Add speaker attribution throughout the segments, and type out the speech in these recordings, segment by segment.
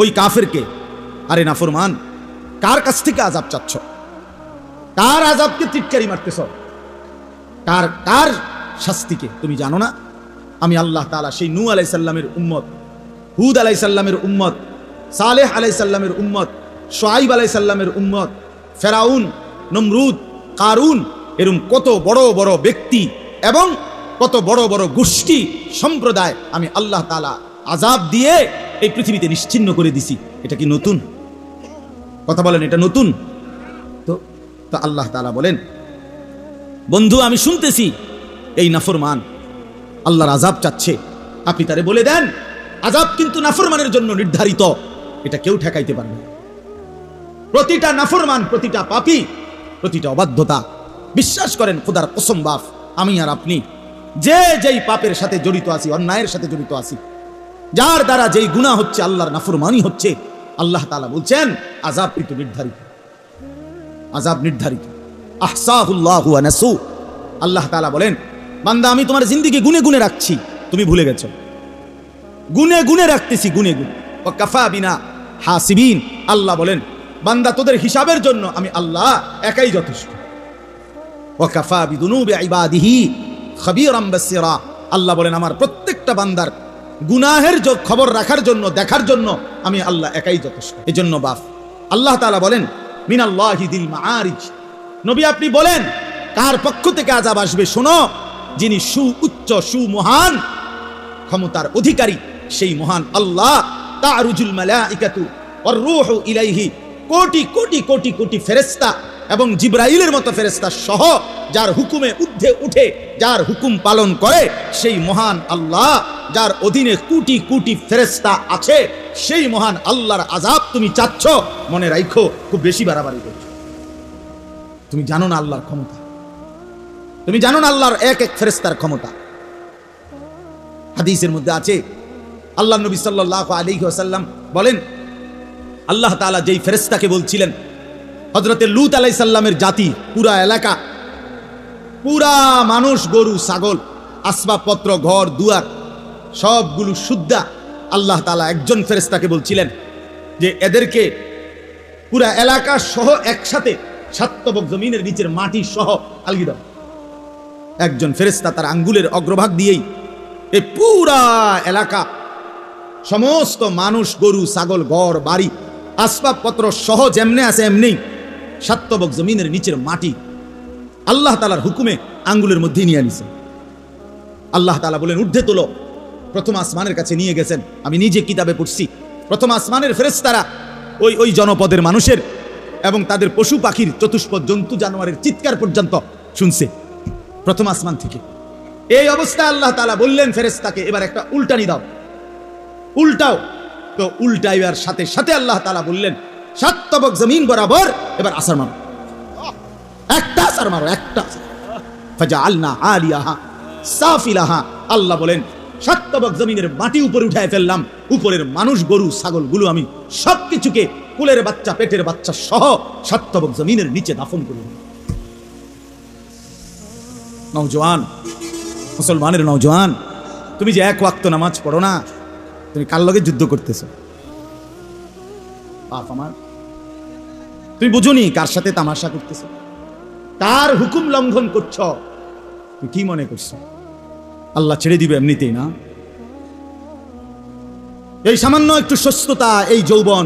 Speaker 1: ওই কাফেরকে, আরে নাফরমান, কার কাছ থেকে আযাব চাচ্ছ? কার আযাবকে টিটকারি মারতেছ? কার কার শাস্তিকে তুমি জানো না? আমি আল্লাহ তাআলা সেই নূহ আলাইহিস সালামের উম্মত, হুদ আলাইহিস সালামের উম্মত, সালেহ আলাইহিস সালামের উম্মত, শুআইব আলাইহিস সালামের উম্মত, ফেরাউন, নমরুদ, কারুন, এরকম কত বড় বড় ব্যক্তি এবং কত বড় বড় গোষ্ঠী সম্প্রদায় আমি আল্লাহ তাআলা আযাব দিয়ে এই পৃথিবীতে নিশ্চিহ্ন করে দিছি। এটা কি নতুন কথা? বলেন, এটা নতুন? তো আল্লাহ তাআলা বলেন, বন্ধু আমি শুনতেছি এই নাফরমান আল্লাহর আযাব চাচ্ছে, আপনি তারে বলে দেন আযাব কিন্তু নাফরমানের জন্য নির্ধারিত, এটা কেউ ঠেকাইতে পারবে না। প্রতিটা নাফরমান, প্রতিটা পাপী, প্রতিটা অবাধ্যতা, বিশ্বাস করেন খোদার কসম বাপ, আমি আর আপনি যে যেই পাপের সাথে জড়িত আছি, অন্যায়ের সাথে জড়িত আছি, যার দ্বারা যেই গুনাহ হচ্ছে, আল্লাহর নাফরমানি হচ্ছে, আল্লাহ তাআলা বলছেন আযাব কিন্তু নির্ধারিত, আযাব নির্ধারিত। আহসাহুল্লাহু ওয়া নাসু, আল্লাহ তাআলা বলেন বান্দা আমি তোমার জিন্দেগি গুনে গুনে রাখছি, তুমি ভুলে গেছো, গুনে গুনে রাখতেছি, গুনে গুনে। ওয়া কাফা বিনা হাসিবিন, আল্লাহ বলেন বান্দা তোদের হিসাবের জন্য আমি আল্লাহ একাই যথেষ্ট। ওয়া কাফা বিদুনুবি ইবাদিহি খাবীরাম বাসীরা, আল্লাহ বলেন আমার প্রত্যেকটা বান্দার গুনাহের খবর রাখার জন্য, দেখার জন্য আমি আল্লাহ একাই যথেষ্ট। এজন্য বাপ আল্লাহ তাআলা বলেন মিনাল্লাহি দিল মাআরিজ, নবী আপনি বলেন কার পক্ষ থেকে আযাব আসবে? শোনো, যিনি সুউচ্চ সুমহান ক্ষমতার অধিকারী, সেই মহান আল্লাহ। তারুজুল মালাইকাতু ওয়ার রূহু ইলাইহি, কোটি কোটি কোটি কোটি ফেরেশতা এবং জিবরাইলের মতো ফেরেশতা সহ যার হুকুমে ঊর্ধ্বে উঠে, যার হুকুম পালন করে, সেই মহান আল্লাহ, যার অধীনে কোটি কোটি ফেরেশতা আছে, সেই মহান আল্লাহর আযাব তুমি চাচ্ছ, মনে রাখো খুব বেশি বাড়াবাড়ি করছো। তুমি জানো না আল্লাহর ক্ষমতা, তুমি জানো না আল্লাহর এক এক ফেরেশতার ক্ষমতা। হাদিসের মধ্যে আছে আল্লাহ নবী সাল্লাল্লাহু আলাইহি ওয়াসাল্লাম বলেন, আল্লাহ তাআলা যেই ফেরেশতাকে বলছিলেন হযরতে লূত আলাইহিস সালামের জাতি, পুরা এলাকা, পুরা মানুষ, গরু, ছাগল, আসবাবপত্র, ঘর দুয়ার সবগুলো শুদ্ধা, আল্লাহ তাআলা একজন ফেরেশতাকে বলছিলেন যে এদেরকে পুরা এলাকা সহ একসাথে সাতবক জমিনের নিচের মাটি সহ আলগি দাও। একজন ফেরেশতা তার আঙ্গুলের অগ্রভাগ দিয়েই এই পুরা এলাকা, সমস্ত মানুষ, গরু, ছাগল, ঘর বাড়ি, আসবাবপত্র সহ যেমনে আছে এমনি সাতবক জমিনের নিচের মাটি আল্লাহ তাআলার হুকুমে আঙ্গুলের মধ্যে নিয়ে নিছে। আল্লাহ তাআলা বলেন ঊর্ধ্বে তোলো। প্রথম আসমানের কাছে নিয়ে গেছেন, আমি নিজে কিতাবে পড়ছি, প্রথম আসমানের ফেরেশতারা ওই জনপদের মানুষের এবং তাদের পশু পাখির, চতুষ্পদ জন্তু জানোয়ারের চিৎকার পর্যন্ত শুনছে প্রথম আসমান থেকে। এই অবস্থায় আল্লাহ তাআলা বললেন ফেরেশতাকে এবার একটা উল্টানি দাও, উল্টাও। তো উল্টাইবার সাথে সাথে আল্লাহ তাআলা বললেন সাতবক জমিন বরাবর এবার আছাড় মারো, একটা আছাড় মারো, একটা। ফাজআলনা আলিয়াহা সাফিলাহা, আল্লাহ বলেন সাতবক জমিনের মাটি উপরে উঠায় ফেললাম, উপরের মানুষ, গরু, ছাগল গুলো আমি সবকিছুকে, কুলের বাচ্চা, পেটের বাচ্চা সহ সাতবক জমিনের নিচে দাফন করে দিলাম। নওজোয়ান, মুসলমানের নওজোয়ান, তুমি যে এক ওয়াক্ত নামাজ পড়ো না, তুমি কার লগে যুদ্ধ করতেছো? বাপ আমার, তুমি বুঝুনি কার সাথে তামাশা করতেছো, কার হুকুম লঙ্ঘন করছো? তুমি কি মনে করছো আল্লাহ ছেড়ে দিবে এমনিতেই? না। এই সামান্য একটু সুস্থতা, এই যৌবন,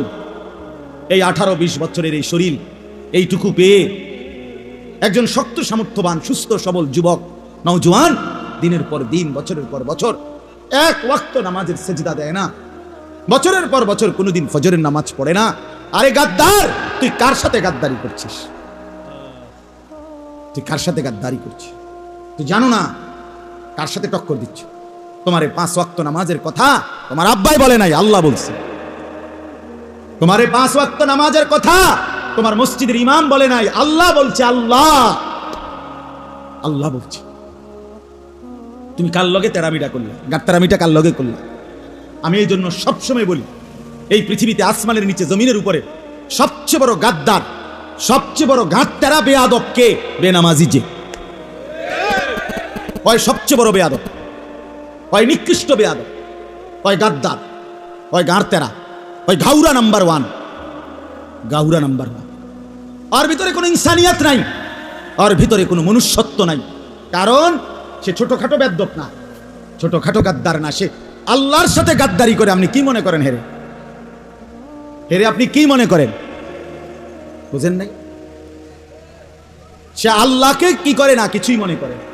Speaker 1: এই 18-20 বছরের এই শরীর, এইটুকু পেয়ে একজন শক্ত সামর্থ্যবান সুস্থ সবল যুবক নওজোয়ান দিনের পর দিন, বছরের পর বছর এক ওয়াক্ত নামাজের সেজদা দেয় না, বছরের পর বছর কোনোদিন ফজরের নামাজ পড়ে না। আরে গাদ্দার, তুই কার সাথে গাদ্দারি করছিস? তুই কার সাথে গাদ্দারি করছিস? তুই জানো না কার সাথে টক্কর দিচ্ছ? তোমারে 5 ওয়াক্ত নামাজের কথা তোমার আব্বাই বলে নাই, আল্লাহ বলছে। তোমারে 5 ওয়াক্ত নামাজের কথা তোমার মসজিদের ইমাম বলে নাই, আল্লাহ বলছে। আল্লাহ বলছে। তুমি কার লগে তেরামিটা করলে? গাত্তারামিটা কার লগে করলে? আমি এই জন্য সবসময় বলি, এই পৃথিবীতে আসমানের নিচে জমিনের উপরে সবচেয়ে বড় গাদ্দার, সবচেয়ে বড় গাত্তারা বেয়াদব কে? বেনামাজি। যে হয় সবচেয়ে বড় বেয়াদব, হয় নিকৃষ্ট বেয়াদব, হয় গাদ্দার, হয় গাঁড়তেরা, ওই গাউরা নাম্বার 1, গাউরা নাম্বার 1। ওর ভিতরে কোনো ইনসানিয়াত নাই, ওর ভিতরে কোনো মনুষ্যত্ব নাই। কারণ সে ছোটখাটো বেদ্যপ না, ছোটখাটো গাদ্দার না, সে আল্লাহর সাথে গাদ্দারি করে। আপনি কি মনে করেন হেরে? হেরে আপনি কি মনে করেন? বুঝেন নাই? সে আল্লাহকে কি করে না, কিছুই মনে করে না।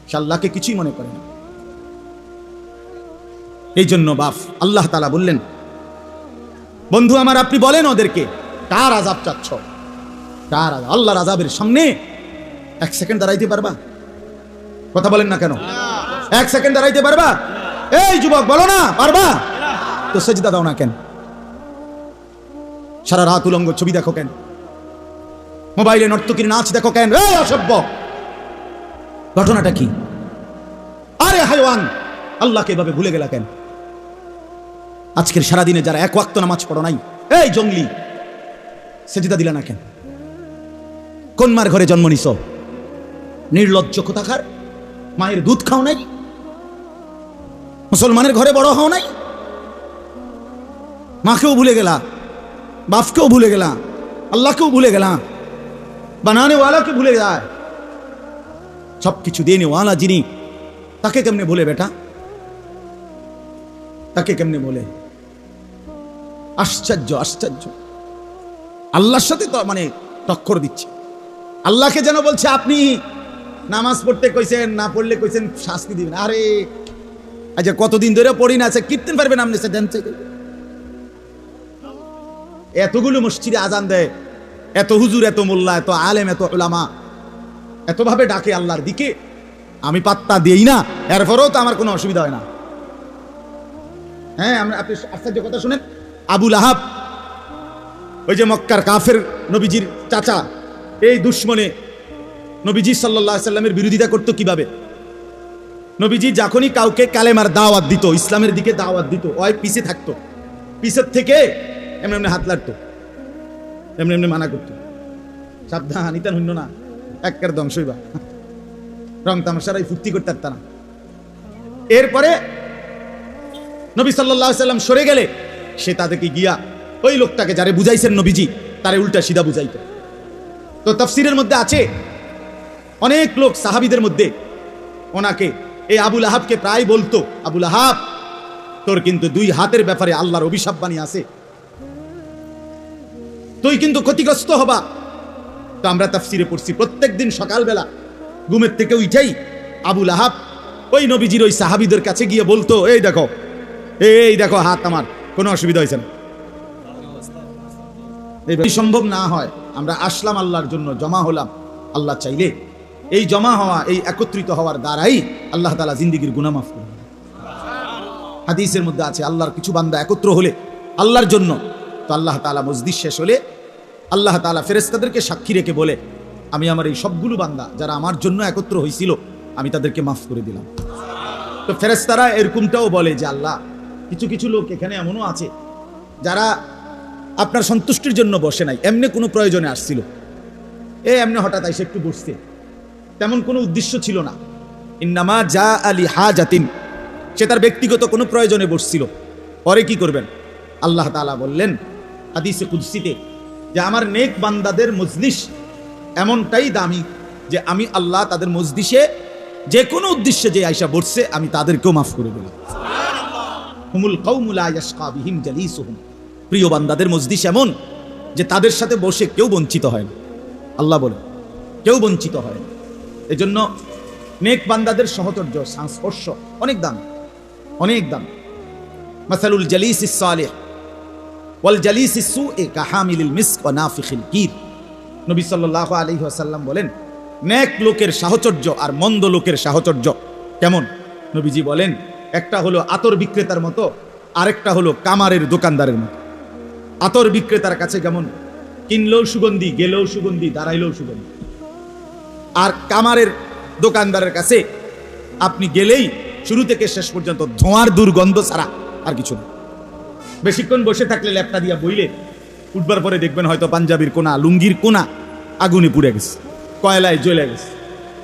Speaker 1: সে আল্লাহকে কিছুই মনে করে না। এই জন্য বাপ আল্লাহ তাআলা বললেন, বন্ধু আমার, আপনি বলেন ওদেরকে কার আযাব চাচ্ছ? কার আযাব? আল্লাহর আযাবের সামনে 1 সেকেন্ড দাঁড়াইতে পারবা? কথা বলেন না কেন? 1 সেকেন্ড দাঁড়াইতে পারবা? এই যুবক, বলো না পারবা? তো সেজদা দাও না কেন? সারা রাত উলঙ্গ ছবি দেখো কেন? মোবাইলে নর্তকীর নাচ দেখো কেন? এই অসভ্য, ঘটনাটা কি? আরে হায়ওয়ান, আল্লাহকে এভাবে ভুলে গেলা কেন? আজকের সারাদিনে যারা 1 ওয়াক্ত নামাজ পড়ো নাই, এই জঙ্গলি, সেজদা দিলা না কেন? কোন মার ঘরে জন্ম নিছ? নির্লজ্জ কোথাকার! মায়ের দুধ খাও নাই? মুসলমানের ঘরে বড় হও নাই? মাকেও ভুলে গেলা, বাপকেও ভুলে গেলা, আল্লাহকেও ভুলে গেলা, বানানে ওয়ালাকে ভুলে যায়। সবকিছু দেনে ওয়ালা যিনি, তাকে কেমনে ভুলে বেটা? তাকে কেমনে ভুলে? আশ্চর্য, আশ্চর্য। আল্লাহর সাথে তো মানে টক্কর দিচ্ছে। আল্লাহকে যেন বলছে আপনি নামাজ পড়তে কইছেন, না পড়লে কইছেন শাস্তি দিবেন। আরে আচ্ছা, কতদিন ধরে পড়ি না, কীর্তন পারবেন আপনি? এতগুলো মসজিদে আজান দেয়, এত হুজুর, এত মোল্লা, এত আলেম, এত উলামা এতভাবে ডাকে আল্লাহর দিকে, আমি পাত্তা দিই না, এরপরেও তো আমার কোনো অসুবিধা হয় না। হ্যাঁ, আপনি আশ্চর্য কথা শুনেন। আবু লাহাব, ওই যে মক্কার কাফের নবীজির চাচা, এই দুশ্মনে নবীজি সাল্লাল্লাহু আলাইহি সাল্লামের বিরোধিতা করতো কিভাবে? নবীজি যখনই কাউকে কালেমার দাওয়াত দিত, ইসলামের দিকে দাওয়াত দিত, ওই পিছে থাকতো, পিছের থেকে এমনি এমনি হাত লাড়তো, এমনি এমনি মানা করতো, সাবধান, ইতান হইল না, একের ধ্বংস হইবা। রং তামাশারাই ফুর্তি করতে পারত না। এরপরে নবী সাল্লাল্লাহু আলাইহি সাল্লাম সরে গেলে সে তাদেরকে গিয়া ওই লোকটাকে যারে বুঝাইছেন নবীজি, তারে উল্টা সিধা বুঝাইতো। তো তাফসীরের মধ্যে আছে, অনেক লোক সাহাবীদের মধ্যে ওনাকে, এই আবু লাহাবকে প্রায় বলতো, আবু লাহাব, তোর কিন্তু 2 হাতের ব্যাপারে আল্লাহর অভিশাপ বাণী আছে, তুই কিন্তু ক্ষতিগ্রস্ত হবা। তো আমরা তাফসীরে পড়ছি, প্রত্যেকদিন সকালবেলা ঘুমের থেকে উঠেই আবু লাহাব ওই নবীজির ওই সাহাবীদের কাছে গিয়ে বলতো, এই দেখো, এই দেখো হাত আমার, কোনো অসুবিধা হয়েছে না। এই সম্ভব না হয়, আমরা আসলাম আল্লাহর জন্য, জমা হলাম, আল্লাহ চাইলে এই জমা হওয়া, এই একত্রিত হওয়ার দ্বারাই আল্লাহ তাআলা জিন্দেগির গুনাহ মাফ করবেন। হাদিসের মধ্যে আছে, আল্লাহর কিছু বান্দা একত্র হলে আল্লাহর জন্য, তো আল্লাহ তাআলা মজলিস শেষ হলে আল্লাহ তাআলা ফেরেশতাদেরকে সাক্ষী রেখে বলে, আমি আমার এই সবগুলো বান্দা যারা আমার জন্য একত্র হয়েছিল, আমি তাদেরকে মাফ করে দিলাম। তো ফেরেশতারা এরকমটাও বলে যে, আল্লাহ, কিছু কিছু লোক এখানে এমনও আছে যারা আপনার সন্তুষ্টির জন্য বসে নাই, এমনি কোনো প্রয়োজনে আসছিল, এমনি হঠাৎ এসে একটু বসছে, তেমন কোনো উদ্দেশ্য ছিল না। ইন্নামা জা আলি হাজাতিন, সে তার ব্যক্তিগত কোনো প্রয়োজনে বসছিল। পরে কি করবেন? আল্লাহ তাআলা বললেন হাদিসে কুদসিতে যে আমার নেক বান্দাদের মজলিস এমনটাই দামি যে আমি আল্লাহ তাদের মজলিসে যে কোনো উদ্দেশ্যে যে আয়সা বসছে, আমি তাদেরকেও মাফ করে দিলাম। হুমুল কওমু লা ইয়াশকা বিহিম জালিসুহুম, প্রিয় বান্দাদের মজলিস এমন যে তাদের সাথে বসে কেউ বঞ্চিত হয় না। আল্লাহ বলে কেউ বঞ্চিত হয় না। এজন্য নেক বান্দাদের সহচর্য, সংস্পর্শ অনেক দাম, অনেক দাম। মাসালুল জালিসিস সালিহ ওয়াল জালিসিস সুই কাহামিলিল মিসক ওয়া নাফিখিল কির। নবী সাল্লাল্লাহু আলাইহি ওয়াসাল্লাম বলেন, নেক লোকের সাহচর্য আর মন্দ লোকের সাহচর্য কেমন? নবীজি বলেন, একটা হলো আতর বিক্রেতার মতো, আরেকটা হলো কামারের দোকানদারের মতো। আতর বিক্রেতার কাছে যেমন কিনলেও সুগন্ধি, গেলেও সুগন্ধি, দাঁড়াইলেও সুগন্ধি, আর কামারের দোকানদারের কাছে আপনি গেলেই শুরু থেকে শেষ পর্যন্ত ধোঁয়ার দুর্গন্ধ ছাড়া আর কিছু না। বেশিক্ষণ বসে থাকলে ল্যাপটা দিয়া বইলে উঠবার পরে দেখবেন হয়তো পাঞ্জাবির কোনা, লুঙ্গির কোনা আগুনে পুড়ে গেছে, কয়লায় জ্বলে গেছে,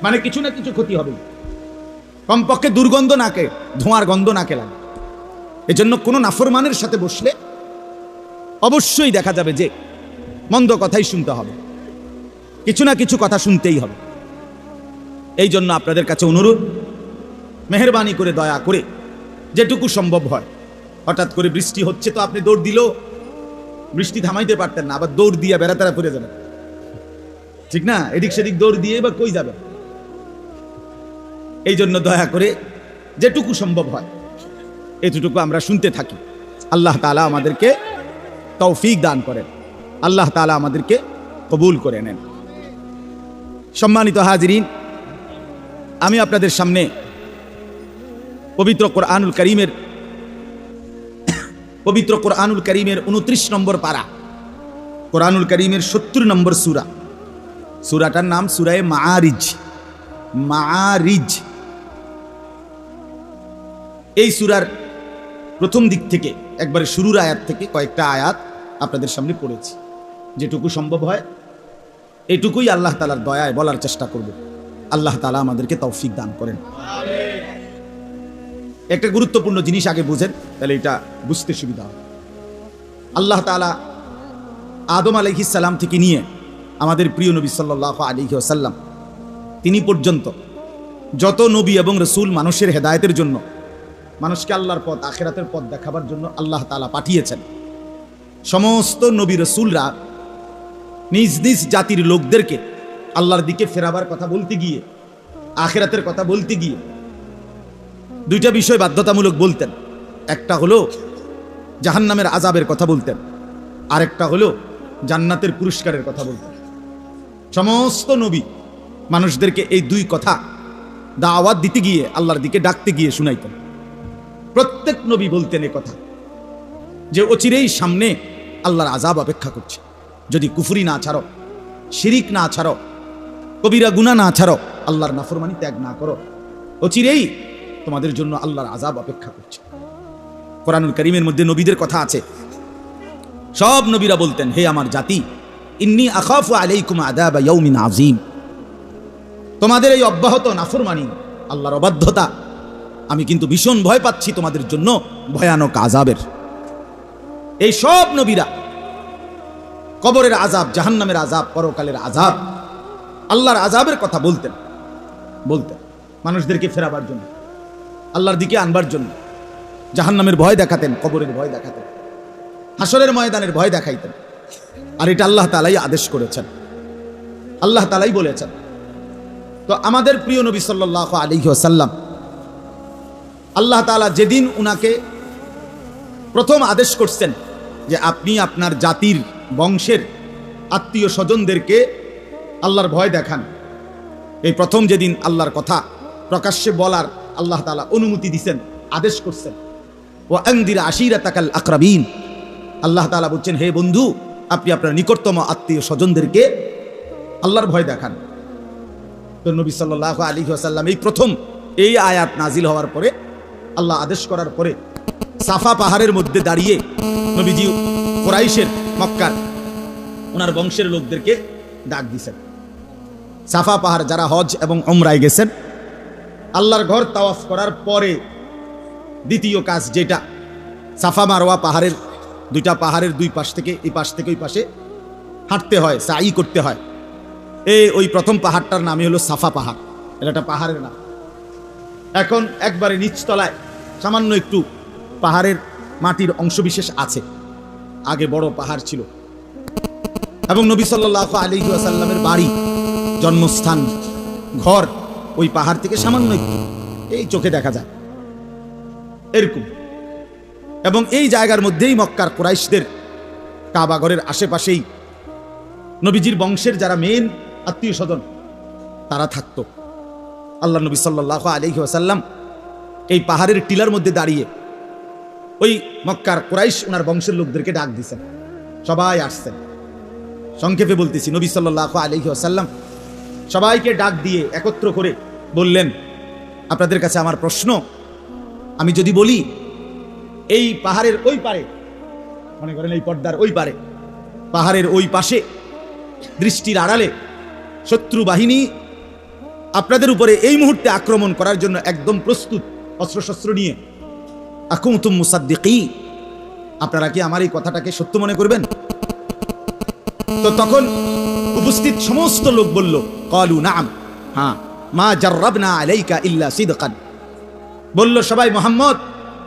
Speaker 1: মানে কিছু না কিছু ক্ষতি হবে। কমপক্ষে দুর্গন্ধ নাকে, ধোঁয়ার গন্ধ নাকে লাগে। এজন্য কোনো নাফরমানের সাথে বসলে অবশ্যই দেখা যাবে যে মন্দ কথাই শুনতে হবে, কিছু না কিছু কথা শুনতেই হবে। এই জন্য আপনাদের কাছে অনুরোধ, মেহেরবানি করে দয়া করে যেটুকু সম্ভব হয়, হঠাৎ করে বৃষ্টি হচ্ছে তো আপনি দৌড় দিলেও বৃষ্টি থামাইতে পারতেন না, আবার দৌড় দিয়ে বেড়াতেরা পড়ে যাবেন, ঠিক না? এদিক সেদিক দৌড় দিয়ে বা কই যাবেন? এই জন্য দয়া করে যেটুকু সম্ভব হয় এতটুকু আমরা শুনতে থাকি। আল্লাহ তাআলা আমাদেরকে তৌফিক দান করেন, আল্লাহ তাআলা আমাদেরকে কবুল করে নেন। সম্মানিত হাজিরিন, আমি আপনাদের সামনে পবিত্র কোরআনুল কারীমের 29 নম্বর পারা, কোরআনুল কারীমের 70 নম্বর সূরা, সূরাটার নাম সূরায়ে মাআরিজ। এই সূরার প্রথম দিক থেকে একবারে শুরুর আয়াত থেকে কয়েকটা আয়াত আপনাদের সামনে পড়েছি। যেটুকু সম্ভব হয় এটুকুই আল্লাহ তাআলার দয়ায় বলার চেষ্টা করব। আল্লাহ তাআলা আমাদেরকে তৌফিক দান করেন। একটা গুরুত্বপূর্ণ জিনিস আগে বুঝেন, তাহলে এটা বুঝতে সুবিধা হবে। আল্লাহ তাআলা আদম আলাইহিস সালাম থেকে নিয়ে আমাদের প্রিয় নবী সাল্লাল্লাহু আলাইহি ওয়াসাল্লাম তিনি পর্যন্ত যত নবী এবং রাসূল মানুষের হেদায়েতের জন্য, মানুষকে আল্লাহর পথ, আখিরাতের পথ দেখাবার জন্য আল্লাহ তাআলা পাঠিয়েছেন, সমস্ত নবী রাসূলরা নিজ নিজ জাতির লোকদেরকে আল্লাহর দিকে ফেরাবার কথা বলতে গিয়ে, আখিরাতের কথা বলতে গিয়ে দুইটা বিষয় বাধ্যতামূলক বলতেন। একটা হলো জাহান্নামের আযাবের কথা বলতেন, আরেকটা হলো জান্নাতের পুরস্কারের কথা বলতেন। সমস্ত নবী মানুষদেরকে এই দুই কথা দাওয়াত দিতে গিয়ে, আল্লাহর দিকে ডাকতে গিয়ে শুনাইতেন। প্রত্যেক নবী বলতেন এ কথা যে অচিরেই সামনে আল্লাহর আযাব অপেক্ষা করছে, যদি কুফরি না ছাড়ো, শিরিক না ছাড়ো, কবিরা গুনাহ না ছাড়ো, আল্লাহর নাফরমানি ত্যাগ না করো, অচিরেই তোমাদের জন্য আল্লাহর আযাব অপেক্ষা করছে। কোরআনুল কারীমের মধ্যে নবীদের কথা আছে। সব নবীরা বলতেন, হে আমার জাতি, ইন্নী আখাফু আলাইকুম আযাবা ইয়াউমিন আযীম, তোমাদের এই অব্যাহত নাফরমানি, আল্লাহর অবাধ্যতা, আমি কিন্তু ভীষণ ভয় পাচ্ছি তোমাদের জন্য ভয়ানক আযাবের। এই সব নবীরা কবরের আযাব, জাহান্নামের আযাব, পরকালের আযাব, আল্লাহর আযাবের কথা বলতেন মানুষদেরকে ফেরাবার জন্য, আল্লাহর দিকে আনবার জন্য। জাহান্নামের ভয় দেখাতেন, কবরের ভয় দেখাতেন, হাসরের ময়দানের ভয় দেখাইতেন। আর এটা আল্লাহ তাআলাই আদেশ করেছেন, আল্লাহ তাআলাই বলেছেন। তো আমাদের প্রিয় নবী সাল্লাল্লাহু আলাইহি ওয়াসাল্লাম, আল্লাহ তাআলা যেদিন উনাকে প্রথম আদেশ করছেন যে আপনি আপনার জাতির বংশের আত্মীয় স্বজনদেরকে আল্লাহর ভয় দেখান, এই প্রথম যেদিন আল্লাহর কথা প্রকাশ্যে বলার আল্লাহ তাআলা অনুমতি দিয়েছেন, আদেশ করছেন, ওয়া আনদির আশীরাতাকাল আকরাবিন, আল্লাহ তাআলা বলছেন, হে বন্ধু, আপনি আপনার নিকটতম আত্মীয় স্বজনদেরকে আল্লাহর ভয় দেখান। তো নবী সাল্লাল্লাহু আলাইহি ওয়াসাল্লাম এই প্রথম এই আয়াত নাজিল হওয়ার পরে, আল্লাহ আদেশ করার পরে সাফা পাহাড়ের মধ্যে দাঁড়িয়ে নবীজি কুরাইশের, মক্কার ওনার বংশের লোকদেরকে ডাক দিয়েছেন। সাফা পাহাড় যারা হজ এবং উমরায় গেছেন, আল্লাহর ঘর তাওয়াফ করার পরে দ্বিতীয় কাজ যেটা, সাফা মারওয়া পাহাড়ের দুইটা পাহাড়ের দুই পাশ থেকে, এই পাশ থেকে ওই পাশে হাঁটতে হয়, সাই করতে হয়। ওই প্রথম পাহাড়টার নামই হলো সাফা পাহাড়, এটা একটা পাহাড়ের নাম। এখন একবারে নিচতলায় সামান্য একটু পাহাড়ের মাটির অংশবিশেষ আছে, আগে বড় পাহাড় ছিল। এবং নবী সাল্লাল্লাহু আলাইহি ওয়াসাল্লামের বাড়ি, জন্মস্থান, ঘর ওই পাহাড় থেকে সামান্য একটু, এই চোখে দেখা যায় এরকম। এবং এই জায়গার মধ্যেই মক্কার কুরাইশদের কাবাঘরের আশেপাশেই নবীজির বংশের যারা মেন আত্মীয় স্বজন তারা থাকতো। আল্লাহ নবী সাল্লাল্লাহু আলাইহি ওয়াসাল্লাম এই পাহাড়ের টিলার মধ্যে দাঁড়িয়ে ওই মক্কার কুরাইশ ওনার বংশের লোকদেরকে ডাক দিয়েছেন, সবাই আসছেন। সংক্ষেপে বলতেছি, নবী সাল্লাল্লাহু আলাইহি ওয়াসাল্লাম সবাইকে ডাক দিয়ে একত্র করে বললেন, আপনাদের কাছে আমার প্রশ্ন, আমি যদি বলি এই পাহাড়ের ওই পারে, মনে করেন এই পর্দার ওই পারে, পাহাড়ের ওই পাশে দৃষ্টির আড়ালে শত্রু বাহিনী আপনাদের উপরে এই মুহূর্তে আক্রমণ করার জন্য একদম প্রস্তুত, অস্ত্রশস্ত্র নিয়ে, আকুনতুম মুসাদ্দিকিন, আপনারা কি আমার এই কথাটাকে সত্য মনে করবেন? তো তখন উপস্থিত সমস্ত লোক বলল, ক্বালু নাআম, হ্যাঁ, মা জাররাবনা আলাইকা ইল্লা সিদকান। বলল সবাই, মুহাম্মদ,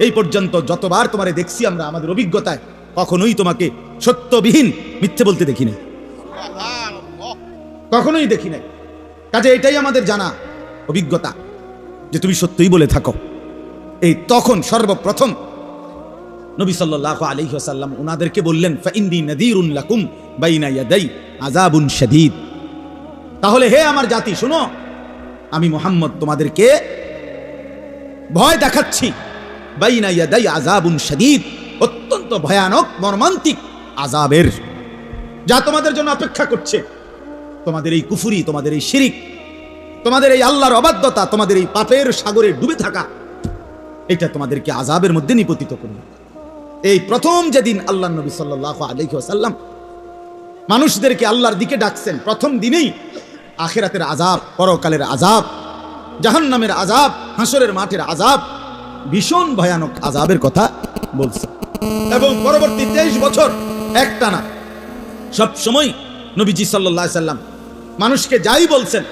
Speaker 1: এই পর্যন্ত যতবার তোমারে দেখছি আমরা আমাদের অভিজ্ঞতায় কখনোই তোমাকে সত্যবিহীন মিথ্যে বলতে দেখি নাই, কখনোই দেখি নাই। কাজে এটাই আমাদের জানা অভিজ্ঞতা যে তুমি সত্যই বলে থাকো। এই তখন সর্বপ্রথম নবী সাল্লাল্লাহু আলাইহি ওয়াসাল্লাম উনাদেরকে বললেন, ফাইন্নী নাযীরুন লাকুম বাইনা ইয়াদাই আযাবুন শাদীদ। তাহলে হে আমার জাতি, শোনো, আমি মুহাম্মদ তোমাদেরকে ভয় দেখাচ্ছি, বাইনা ইয়াদাই আযাবুন শাদীদ, অত্যন্ত ভয়ানক মর্মান্তিক আযাবের, যা তোমাদের জন্য অপেক্ষা করছে। তোমাদের এই কুফরি, তোমাদের এই শিরিক, তোমাদের এই আল্লাহর অবাধ্যতা, তোমাদের এই পাপের সাগরে ডুবে থাকা, এটা তোমাদেরকে আযাবের মধ্যে নিপতিত করবে। এই প্রথম যেদিন আল্লাহ নবী সাল্লাল্লাহু আলাইহি ওয়াসাল্লাম মানুষদেরকে আল্লাহর দিকে ডাকছেন, প্রথম দিনেই আখিরাতের আযাব, পরকালের আযাব, জাহান্নামের আযাব, হাসরের মাঠের আযাব, ভীষণ ভয়ানক আযাবের কথা বলছেন। এবং পরবর্তী 23 বছর একটানা সব সময় নবীজি সাল্লাল্লাহু আলাইহি সাল্লাম মানুষকে যাই বলছেন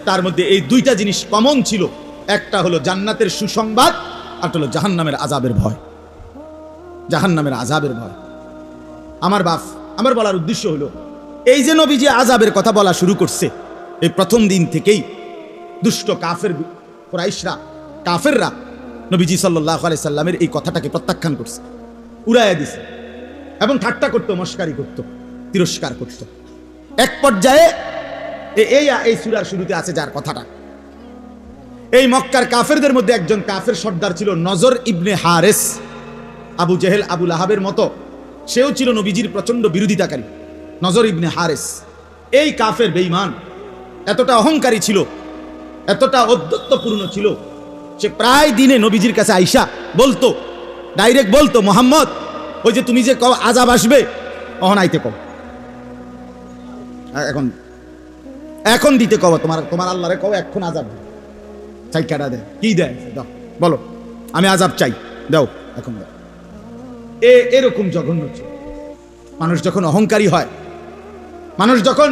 Speaker 1: তার মধ্যে এই দুইটা জিনিস কমন ছিল। একটা হলো জান্নাতের সুসংবাদ, আর হলো জাহান্নামের আযাবের ভয়। জাহান্নামের আযাবের ভয়। আমার বলার উদ্দেশ্য হলো, এই যে নবীজি আযাবের কথা বলা শুরু করছে, এই প্রথম দিন থেকেই দুষ্ট কাফের কুরাইশরা, কাফেররা নবীজি সাল্লাল্লাহু আলাইহি সাল্লামের এই কথাটাকে প্রত্যাখ্যান করছে, উড়াইয়া দিছে এবং ঠাট্টা করতো, মস্কারি করতো, তিরস্কার করতো। এক পর্যায়ে এই সূরার শুরুতে আছে যার কথাটা, এই মক্কার কাফেরদের মধ্যে একজন কাফের সর্দার ছিল নজর ইবনে হারেস। আবু জেহেল, আবু লাহাবের মতো সেও ছিল নবীজির প্রচন্ড বিরোধিতাকারী। নজর ইবনে হারেস এই কাফের বেঈমান এতটা অহংকারী ছিল, এতটা ঔদ্ধত্যপূর্ণ ছিল, সে প্রায় দিনে নবীজির কাছে আইসা বলতো, ডাইরেক্ট বলতো, মুহাম্মদ, ওই যে তুমি যে কও আযাব আসবে, অহন আইতে কও, এখন দিতে কও, তোমার আল্লাহরে কও এখন আযাব চাই। কেডা দেয়? কি দেয়? দাও, বলো, আমি আযাব চাই, দাও, এখন দাও। এরকম জঘন্য ছিল। মানুষ যখন অহংকারী হয়, মানুষ যখন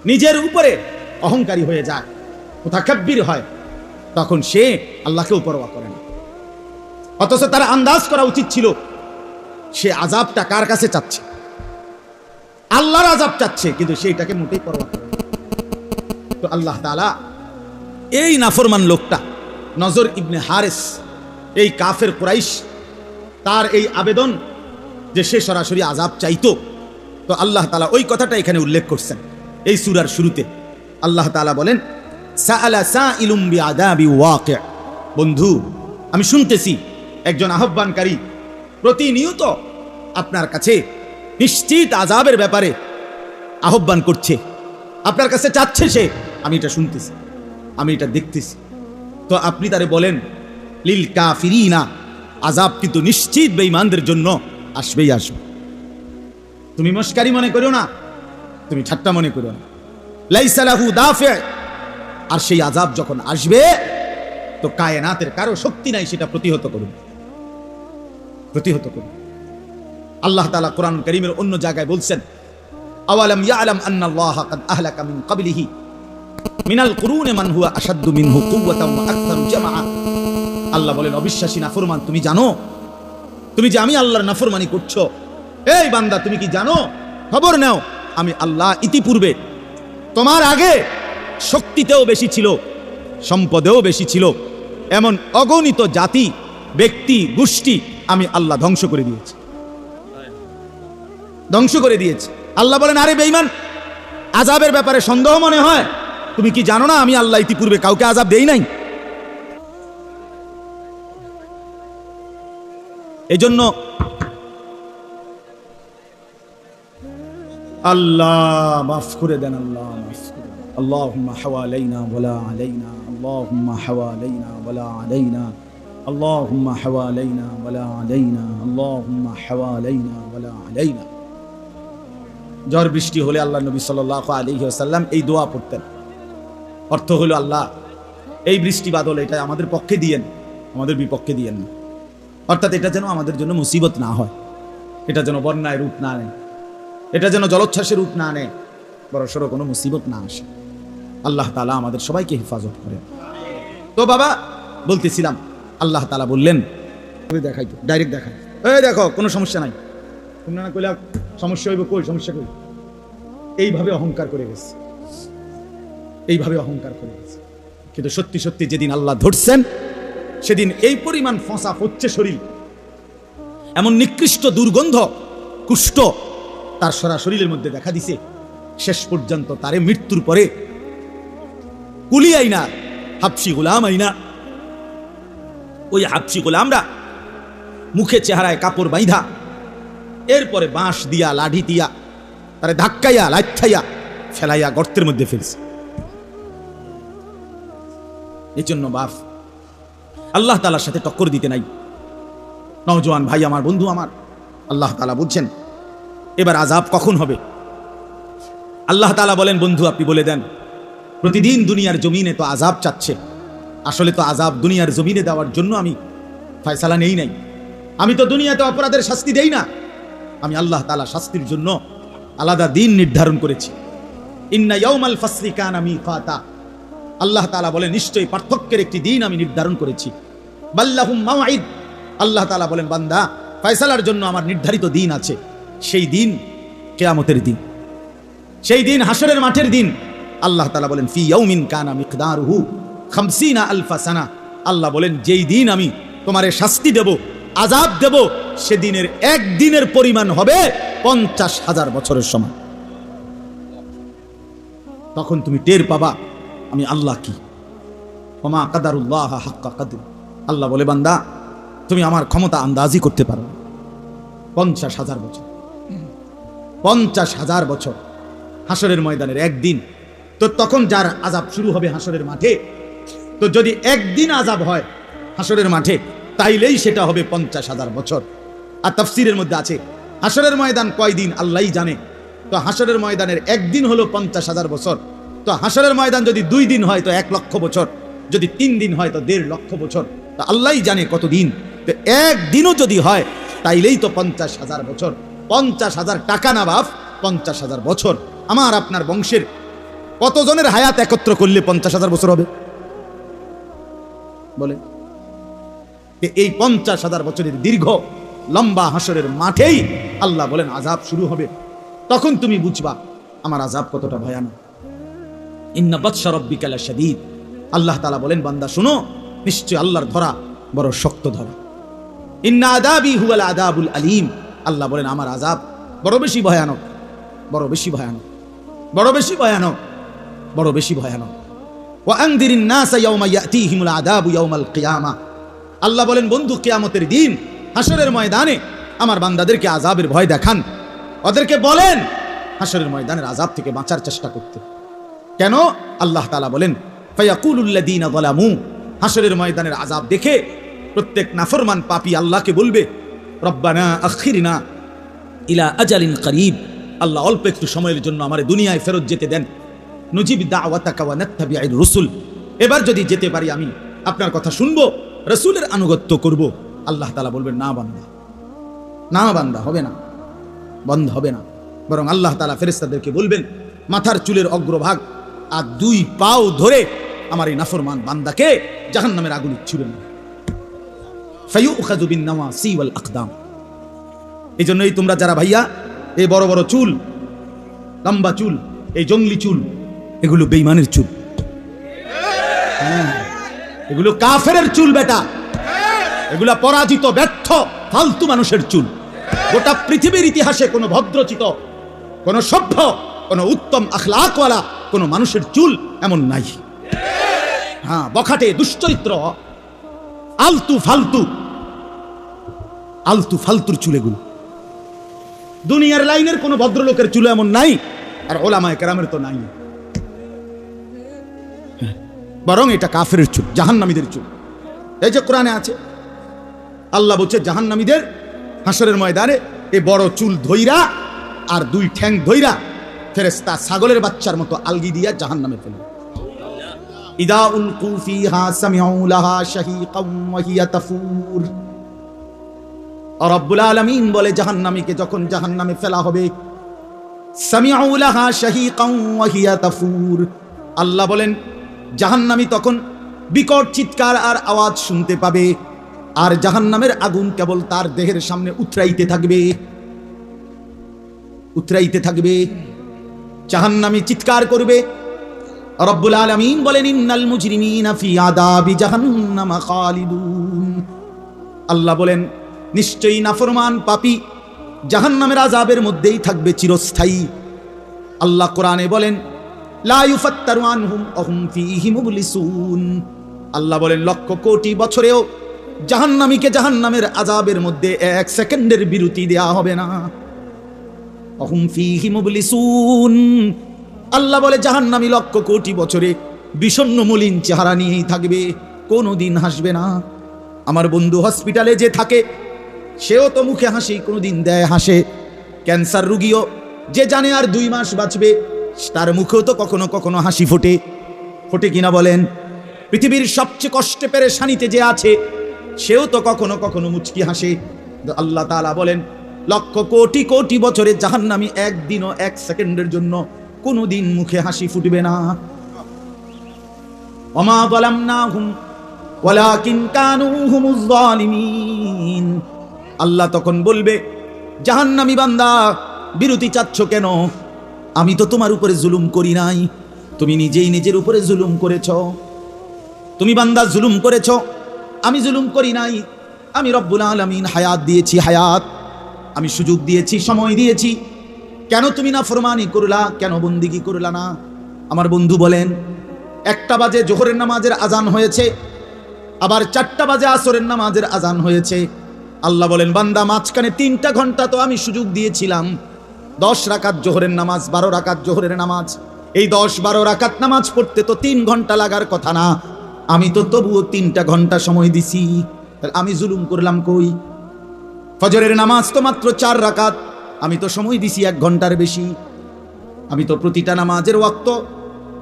Speaker 1: নিজের উপরে অহংকারী হয়ে যায়, মুতাকাব্বির হয়, তখন সে আল্লাহকেও পরোয়া করে না। অথচ তার আন্দাজ করা উচিত ছিল সে আযাবটা কার কাছে চাচ্ছে, আল্লাহর আযাব চাচ্ছে, কিন্তু সে এটাকে মোটেই পরোয়া করে না। তো আল্লাহ তাআলা এই নাফরমান লোকটা নজর ইবনে হারেস, এই কাফের কুরাইশ, তার এই আবেদন যে সে সরাসরি আযাব চাইতো, তো আল্লাহ তাআলা ওই কথাটা এখানে উল্লেখ করছেন এই সূরার শুরুতে। আল্লাহ তাআলা বলেন, সাআলা সাইলুম বিআযাবি ওয়াকি', বন্ধু, আমি শুনতেছি একজন আহ্বানকারী প্রতিনিয়ত আপনার কাছে নিশ্চিত আযাবের ব্যাপারে আহ্বান করছে, আপনার কাছে চাচ্ছে সে, আমি এটা শুনতেছি, আমি এটা দেখতেছি। তো আপনি তারে বলেন, লিল কাফিরিনা, আযাব কিন্তু নিশ্চিত বেঈমানদের জন্য আসবেই আসবে। তুমি মস্কারি মনে করো না, তুমি ঠাট্টা মনে করো না। লাইসা লাহু দাফি', আর সেই আযাব যখন আসবে তো কায়নাতের কারো শক্তি নাই সেটা প্রতিহত করুন, প্রতিহত করুন। আল্লাহ তাআলা কোরআন কারীমের অন্য জায়গায় বলছেন, আওয়ালাম ইয়ালাম আন্নাল্লাহা কাদ আহলাকা মিন ক্বাবলিহি মিনাল কুরুনি মান হুয়া আশাদ্দু মিনহু কুওয়াতান ওয়া আকতারু জামআ। আল্লাহ বলেন, অবিশ্বাসী নাফরমান, তুমি জানো, তুমি যে আমি আল্লাহর নাফরমানি করছো, এই বান্দা তুমি কি জানো, খবর নাও, আমি আল্লাহ ইতিপূর্বে তোমার আগে শক্তিতেও বেশি ছিল, সম্পদেও বেশি ছিল, এমন অগণিত জাতি, ব্যক্তি, গোষ্ঠী আমি আল্লাহ ধ্বংস করে দিয়েছি, ধ্বংস করে দিয়েছি। আল্লাহ বলেন, আরে বেঈমান, আযাবের ব্যাপারে সন্দেহ মনে হয়, তুমি কি জানো না আমি আল্লাহ ইতিপূর্বে কাউকে আযাব দেই নাই? এজন্য আল্লাহ মাফ করে দেন, আল্লাহ মাফ করে দেন। আল্লাহুম্মা হাওয়ালাইনা ওয়ালা আলাইনা, আল্লাহুম্মা হাওয়ালাইনা ওয়ালা আলাইনা, আল্লাহুম্মা হাওয়ালাইনা ওয়ালা আলাইনা, আল্লাহুম্মা হাওয়ালাইনা ওয়ালা আলাইনা। ঝড় বৃষ্টি হলে আল্লাহ নবী সাল্লাল্লাহু আলাইহি ওয়াসাল্লাম এই দোয়া পড়তেন। অর্থ হলো, আল্লাহ এই বৃষ্টি বাদল এটা আমাদের পক্ষে দিয়েন, আমাদের বিপক্ষে দিয়েন না। অর্থাৎ এটা যেন আমাদের জন্য মুসিবত না হয়, এটা যেন বন্যায় রূপ না নেয়, এটা যেন জলোচ্ছ্বাসের রূপ না নেয়, বড়সড় কোনো মুসিবত না আসে। আল্লাহ তাআলা আমাদের সবাইকে হেফাজত করেন। তো বাবা বলতেছিলাম, আল্লাহ তাআলা বললেন, দেখাই তো, ডাইরেক্ট দেখাই, এই দেখো কোনো সমস্যা নাই, তোমরা না কইলা সমস্যা হইব, কই সমস্যা কই? এইভাবে অহংকার করে গেছে, এইভাবে অহংকার করে গেছে। কিন্তু সত্যি সত্যি যেদিন আল্লাহ ধরছেন, সেদিন এই পরিমাণ ফসা হচ্ছে শরীর, এমন নিকৃষ্ট দুর্গন্ধ কুষ্ঠ তার সারা শরীরের মধ্যে দেখা দিছে। শেষ পর্যন্ত তারে মৃত্যুর পরে কুলি আইনা, হাবশি গোলাম আইনা, ওই হাবশি গোলামরা মুখে চেহারায় কাপড় বাইধা, এরপরে বাঁশ দিয়া লাঠি দিয়া তারে ধাক্কাইয়া লাইথাইয়া ফেলাইয়া গর্তের মধ্যে ফেলছে। এই জন্য বাপ আল্লাহ তাআলার সাথে টক্কর দিতে নাই। নওজোয়ান ভাই আমার, বন্ধু আমার, আল্লাহ তাআলা বলছেন এবার আযাব কখন হবে? আল্লাহ তাআলা বলেন, বন্ধু আপনি বলে দেন, প্রতিদিন দুনিয়ার জমিনে তো আযাব চাচ্ছে, আসলে তো আযাব দুনিয়ার জমিনে দেওয়ার জন্য আমি ফয়সালা নেই নাই। আমি তো দুনিয়াতে অপরাধের শাস্তি দেই না, আমি আল্লাহ তাআলা শাস্তির জন্য আলাদা দিন নির্ধারণ করেছি। ইন্না ইয়াউমাল ফাসলি কানা মিকাতা, আল্লাহ তাআলা বলেন নিশ্চয়ই পার্থক্যের একটি দিন আমি নির্ধারণ করেছি। বাল্লাহুম মাওঈদ, আল্লাহ তাআলা বলেন বান্দা ফয়সালার জন্য আমার নির্ধারিত দিন আছে, সেই দিন কিয়ামতের দিন, সেই দিন হাসরের মাঠের দিন। আল্লাহ তাআলা বলেন ফি ইয়াউমিন কানা মিকদারুহু 50 আলফা সানা, আল্লাহ বলেন যেই দিন আমি তোমারে শাস্তি দেব, আযাব দেব, সেদিনের একদিনের পরিমাণ হবে 50,000 বছরের সমান। তখন তুমি টের পাবা আমি আল্লাহ কি। ওমা কাদারুল্লাহ হাক্কা কাদর, আল্লাহ বলে বান্দা তুমি আমার ক্ষমতা আন্দাজি করতে পারো। 50,000 বছর, 50,000 বছর হাসরের ময়দানের একদিন। তো তখন যার আযাব শুরু হবে হাসরের মাঠে, তো যদি একদিন আযাব হয় হাসরের মাঠে, তাইলেই সেটা হবে 50,000 বছর। আর তাফসীরের মধ্যে আছে হাসরের ময়দান কয়দিন আল্লাহই জানে। তো হাসরের ময়দানের একদিন হলো 50,000 বছর। তো হাসরের ময়দান যদি 2 দিন হয় তো 1 লক্ষ বছর, যদি 3 দিন হয় তো 1.5 লক্ষ বছর। তো আল্লাহই জানে কত দিন। তো একদিনও যদি হয় তাইলেই তো 50,000 বছর। 50,000 টাকা না বাপ, 50,000 বছর। আমার আপনার বংশের কতজনের হায়াত একত্র করলে 50,000 বছর হবে বলে? এই 50,000 বছরের দীর্ঘ লম্বা হাসরের মাঠেই আল্লাহ বলেন আযাব শুরু হবে। তখন তুমি বুঝবা আমার আযাব কতটা ভয়ানক। ইন্না বাতশা রাব্বিকা লাশাদীদ, আল্লাহ তাআলা বলেন বান্দা শুনো, নিশ্চয় আল্লাহর ধরা বড় শক্ত ধরা। ইন্না আযাবি হুয়াল আযাবুল আলীম, আল্লাহ বলেন আমার আযাব বড় বেশি ভয়ানক, বড় বেশি ভয়ানক, বড় বেশি ভয়ানক, বড় বেশি ভয়ানক। ওয়া আনদিরিন নাসা ইয়াওমা ইয়াতিহিমুল আযাবু ইয়াওমাল কিয়ামা, আল্লাহ বলেন বন্ধু কিয়ামতের দিন হাসরের ময়দানে আমার বান্দাদেরকে আযাবের ভয় দেখান, ওদেরকে বলেন হাসরের ময়দানের আযাব থেকে বাঁচার চেষ্টা করতে। কেন? আল্লাহ তাআলা বলেন ফায়াকুলুল্লাযীনা যালামু, হাসরের ময়দানের আযাব দেখে প্রত্যেক নাফরমান পাপী আল্লাহকে বলবে রব্বানা আখিরনা ইলা আজালিন করিব, আল্লাহ অল্প একটু সময়ের জন্য আমারে দুনিয়ায় ফেরত যেতে দেন। নুজিব দাওয়াতাকা ওয়া নাত্তাবিউর রাসূল, এবার যদি যেতে পারি আমি আপনার কথা শুনবো, রাসূলের আনুগত্য করব। আল্লাহ তাআলা বলবেন না বান্দা, না বান্দা, হবে না, বন্ধ হবে না। বরং আল্লাহ তাআলা ফেরেশতাদেরকে বলবেন মাথার চুলের অগ্রভাগ আর 2 পাও ধরে আমার এই নাফরমান বান্দাকে জাহান্নামের আগুনে ছুঁড়ে মারবে। ফায়ুখাযু বিন নাওয়াসি ওয়াল আকদাম। এই জন্যই তোমরা যারা ভাইয়া এই বড় বড় চুল, লম্বা চুল, এই জঙ্গলি চুল, এগুলো বেঈমানের চুল, এগুলো কাফেরের চুল বেটা, এগুলা পরাজিত ব্যর্থ ফালতু মানুষের চুল। গোটা পৃথিবীর ইতিহাসে কোনো ভদ্রচিত, কোনো সভ্য, কোনো উত্তম আখলাকওয়ালা কোনো মানুষের চুল এমন নাই। হ্যাঁ, বখাটে, দুশ্চরিত্র, আলতু ফালতু, আলতু ফালতুর চুল এগুলো। দুনিয়ার লাইনের কোনো ভদ্রলোকের চুল এমন নাই, আর ওলামায়ে কেরামের তো নাই। বরং এটা কাফেরের চুল, জাহান্নামীদের চুল। এই যে কোরআনে আছে, আল্লাহ বলছে জাহান্নামীদের হাসরের ময়দানে এই বড় চুল ধইরা আর 2 ঠ্যাং ধইরা ফেরেশতা ছাগলের বাচ্চার মতো আলগি দিয়া জাহান্নামে ফেলবে। ইদা উলকু ফিহা সামিউ লাহা শাহীকাম ওয়া হিয়া তাফুর, রব্বুল আলামিন বলে জাহান্নামীকে যখন জাহান্নামে ফেলা হবে, সামিউ লাহা শাহীকান ওয়া হিয়া তাফুর, আল্লাহ বলেন জাহান্নামী তখন বিকট চিৎকার আর আওয়াজ শুনতে পাবে, আর জাহান্নামের আগুন কেবল তার দেহের সামনে উতরাইতে থাকবে, উতরাইতে থাকবে। জাহান্নামী চিৎকার করবে। রব্বুল আলামিন বলেন ইন্নাল মুজরিমিনা ফি আযাবি জাহান্নাম খালিদুন, আল্লাহ বলেন নিশ্চয়ই নাফরমান পাপী জাহান্নামের আযাবের মধ্যেই থাকবে চিরস্থায়ী। আল্লাহ কোরআনে বলেন লা ইউফাত্তারু আনহুম ওয়া হুম ফীহি মুবলিসুন, আল্লাহ বলেন লক্ষ কোটি বছরেও জাহান্নামীকে জাহান্নামের আযাবের মধ্যে এক সেকেন্ডের বিরতি দেয়া হবে না। ওয়া হুম ফীহি মুবলিসুন, আল্লাহ বলে জাহান্নামী লক্ষ কোটি বছরে বিষণ্ণ মলিন চেহারা নিয়েই থাকবে, কোনোদিন হাসবে না। আমার বন্ধু হসপিটালে যে থাকে সেও তো মুখে হাসি কোনোদিন দেয়, হাসে। ক্যান্সার রোগীও যে জানে আর 2 মাস বাঁচবে, তার মুখেও তো কখনো কখনো হাসি ফোটে, ফোটে কিনা বলেন? পৃথিবীর সবচেয়ে কষ্টে পেরেশানিতে যে আছে সেও তো কখনো কখনো মুচকি হাসে। আল্লাহ তাআলা বলেন লক্ষ কোটি কোটি বছরে জাহান্নামী একদিনও 1 সেকেন্ডের জন্য কোনোদিন মুখে হাসি ফুটবে না। ওমা যালামনাহুম ওয়ালাকিন কানু হুমুজ জালিমিন, আল্লাহ তখন বলবে জাহান্নামী বান্দা বিরতি চাচ্ছ কেন? আমি তো তোমার উপরে জুলুম করি নাই, তুমি নিজেই নিজের উপরে জুলুম করেছ। তুমি বান্দা জুলুম করেছ, আমি জুলুম করি নাই। আমি রব্বুল আলামিন হায়াত দিয়েছি, হায়াত আমি সুযোগ দিয়েছি, সময় দিয়েছি। কেন তুমি নাফরমানি করলা, কেন বন্দিগি করলা না? আমার বন্ধু বলেন 1টা বাজে জোহরের নামাজের আজান হয়েছে, আবার 4টা বাজে আসরের নামাজের আজান হয়েছে। আল্লাহ বলেন বান্দা মাঝখানে 3টা ঘন্টা তো আমি সুযোগ দিয়েছিলাম। 10 রাকাত জোহরের নামাজ, 12 রাকাত জোহরের নামাজ, এই 10-12 রাকাত নামাজ পড়তে তো 3 ঘন্টা লাগার কথা না, আমি তো তবুও 3টা ঘন্টা সময় দিছি। আমি জুলুম করলাম কই? ফজরের নামাজ তো মাত্র 4 রাকাত, আমি তো সময় দিছি 1 ঘন্টার বেশি। আমি তো প্রতিটা নামাজের ওয়াক্ত,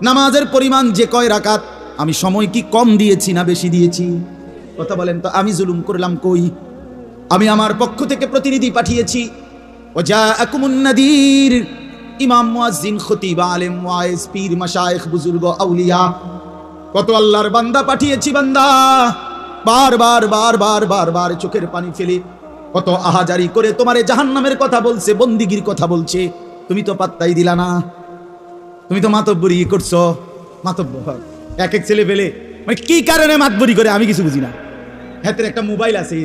Speaker 1: নামাজের পরিমাণ যে কয় রাকাত, আমি সময় কি কম দিয়েছি না বেশি দিয়েছি? কথা বলেন তো, আমি জুলুম করলাম কই? আমি আমার পক্ষ থেকে প্রতিনিধি পাঠিয়েছি। ওয়াজাআকুমুন নাদির, ইমাম, মুয়াজ্জিন, খতিব, আলেম, ওয়াইজ, পীর, মাশায়েখ, বুজুর্গ, আউলিয়া, কত আল্লাহর বান্দা পাঠিয়েছি। বান্দা বারবার বারবার বারবার চোখের পানি ফেলে কত আহাজারি করে তোমারে জাহান্নামের কথা বলছে, বন্দিগির কথা বলছে, তুমি তো পাত্তাই দিলা না। তুমি তো মাতব্বরি করছো। মাতব্বর এক এক ছেলে পেলে মানে কি কারণে মাতব্বরি করে আমি কিছু বুঝি না। হাতের একটা মোবাইল আছে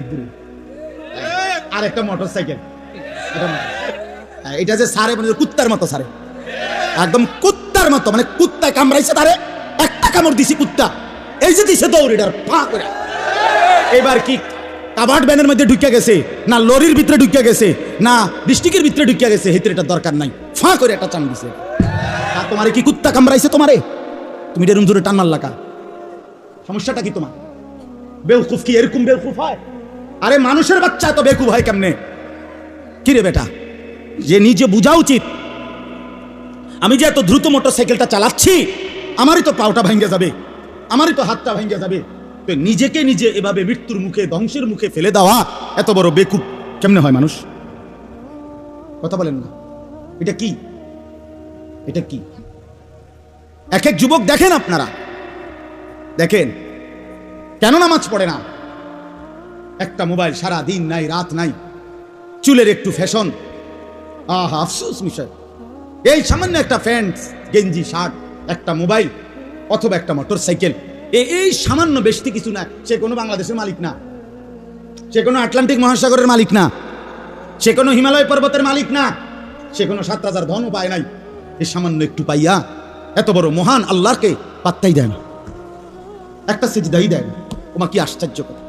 Speaker 1: আর একটা মোটরসাইকেল, এটা যে সারে মানে কুত্তার মতো সারে, একদম কুত্তার মতো, মানে কুত্তায় কামড়াইছে তারে, একটা কামড় দিছি কুত্তা, এই যে দিছে দৌড়িটার ফা করে। এবার কি কাবার্ড ব্যানের মধ্যে ঢুকিয়া গেছে, না লরির ভিতরে ঢুকিয়া গেছে, না ডিস্ট্রিক্টের ভিতরে ঢুকিয়া গেছে, হেতরে এটা দরকার নাই, ফা করে একটা টান দিছে। তোমারে কি কুত্তা কামড়াইছে? তোমারে তুমি এরকম জোরে টান মারলা কা? সমস্যাটা কি তোমার? বেউকুফ কি এরকম বেউকুফ হয়? আরে মানুষের বাচ্চা তো বেকুব হয় কেমনে? কি রে বেটা, যে নিজে বোঝা উচিত। আমি যে এত দ্রুত মোটরসাইকেলটা চালাচ্ছি, আমারই তো পাওটা ভাঙ্গে যাবে, আমারই তো হাতটা ভাঙ্গে যাবে। তো নিজেকে নিজে এভাবে মৃত্যুর মুখে, ধ্বংসের মুখে ফেলে দেওয়া এত বড় বেকুব কেমনে হয় মানুষ? কথা বলেন না, এটা কি? এটা কি? এক এক যুবক দেখেন, আপনারা দেখেন কেন নামাজ পড়ে না? একটা মোবাইল, সারা দিন নাই রাত নাই, চুলের একটু ফ্যাশন, আহা আফসোস বিষয়। এই সামান্য একটা প্যান্ট, গেঞ্জি, শার্ট, একটা মোবাইল অথবা একটা মোটরসাইকেল, এই সামান্য বেশি কিছু না। সে কোনো বাংলাদেশের মালিক না, সে কোনো আটলান্টিক মহাসাগরের মালিক না, সে কোনো হিমালয় পর্বতের মালিক না, সে কোনো 7,000 ধনও পায় নাই। এই সামান্য একটু পাইয়া এত বড় মহান আল্লাহকে পাত্তাই দেয় না, একটা সিজদাই দেয় না। তোমার কি আশ্চর্য কথা!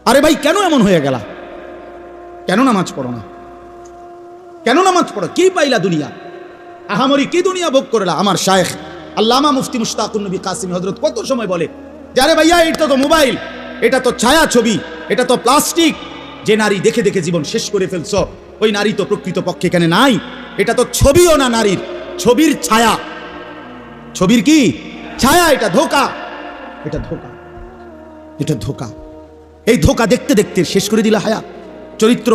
Speaker 1: আরে ভাই, কেন এমন হয়ে গেলা? কেন নামাজ পড়ো না? কেন নামাজ পড়ো? কি পাইলা দুনিয়া? আহামরি কি দুনিয়া ভোগ করলা? আমার শায়েখ আল্লামা মুফতি মুশতাকুন নবী কাসিমি হযরত কত সময় বলে, যারে ভাইয়া এটা তো মোবাইল, এটা তো ছায়া ছবি, এটা তো প্লাস্টিক। যে নারী দেখে দেখে জীবন শেষ করে ফেলছো, ওই নারী তো প্রকৃত পক্ষে এখানে নাই। এটা তো ছবিও না নারীর, ছবির ছায়া। ছবির কি ছায়া? এটা ধোঁকা, এটা ধোঁকা, এটা ধোঁকা। এই ধোঁকা দেখতে দেখতে শেষ করে দিলা হায়াত। চরিত্র,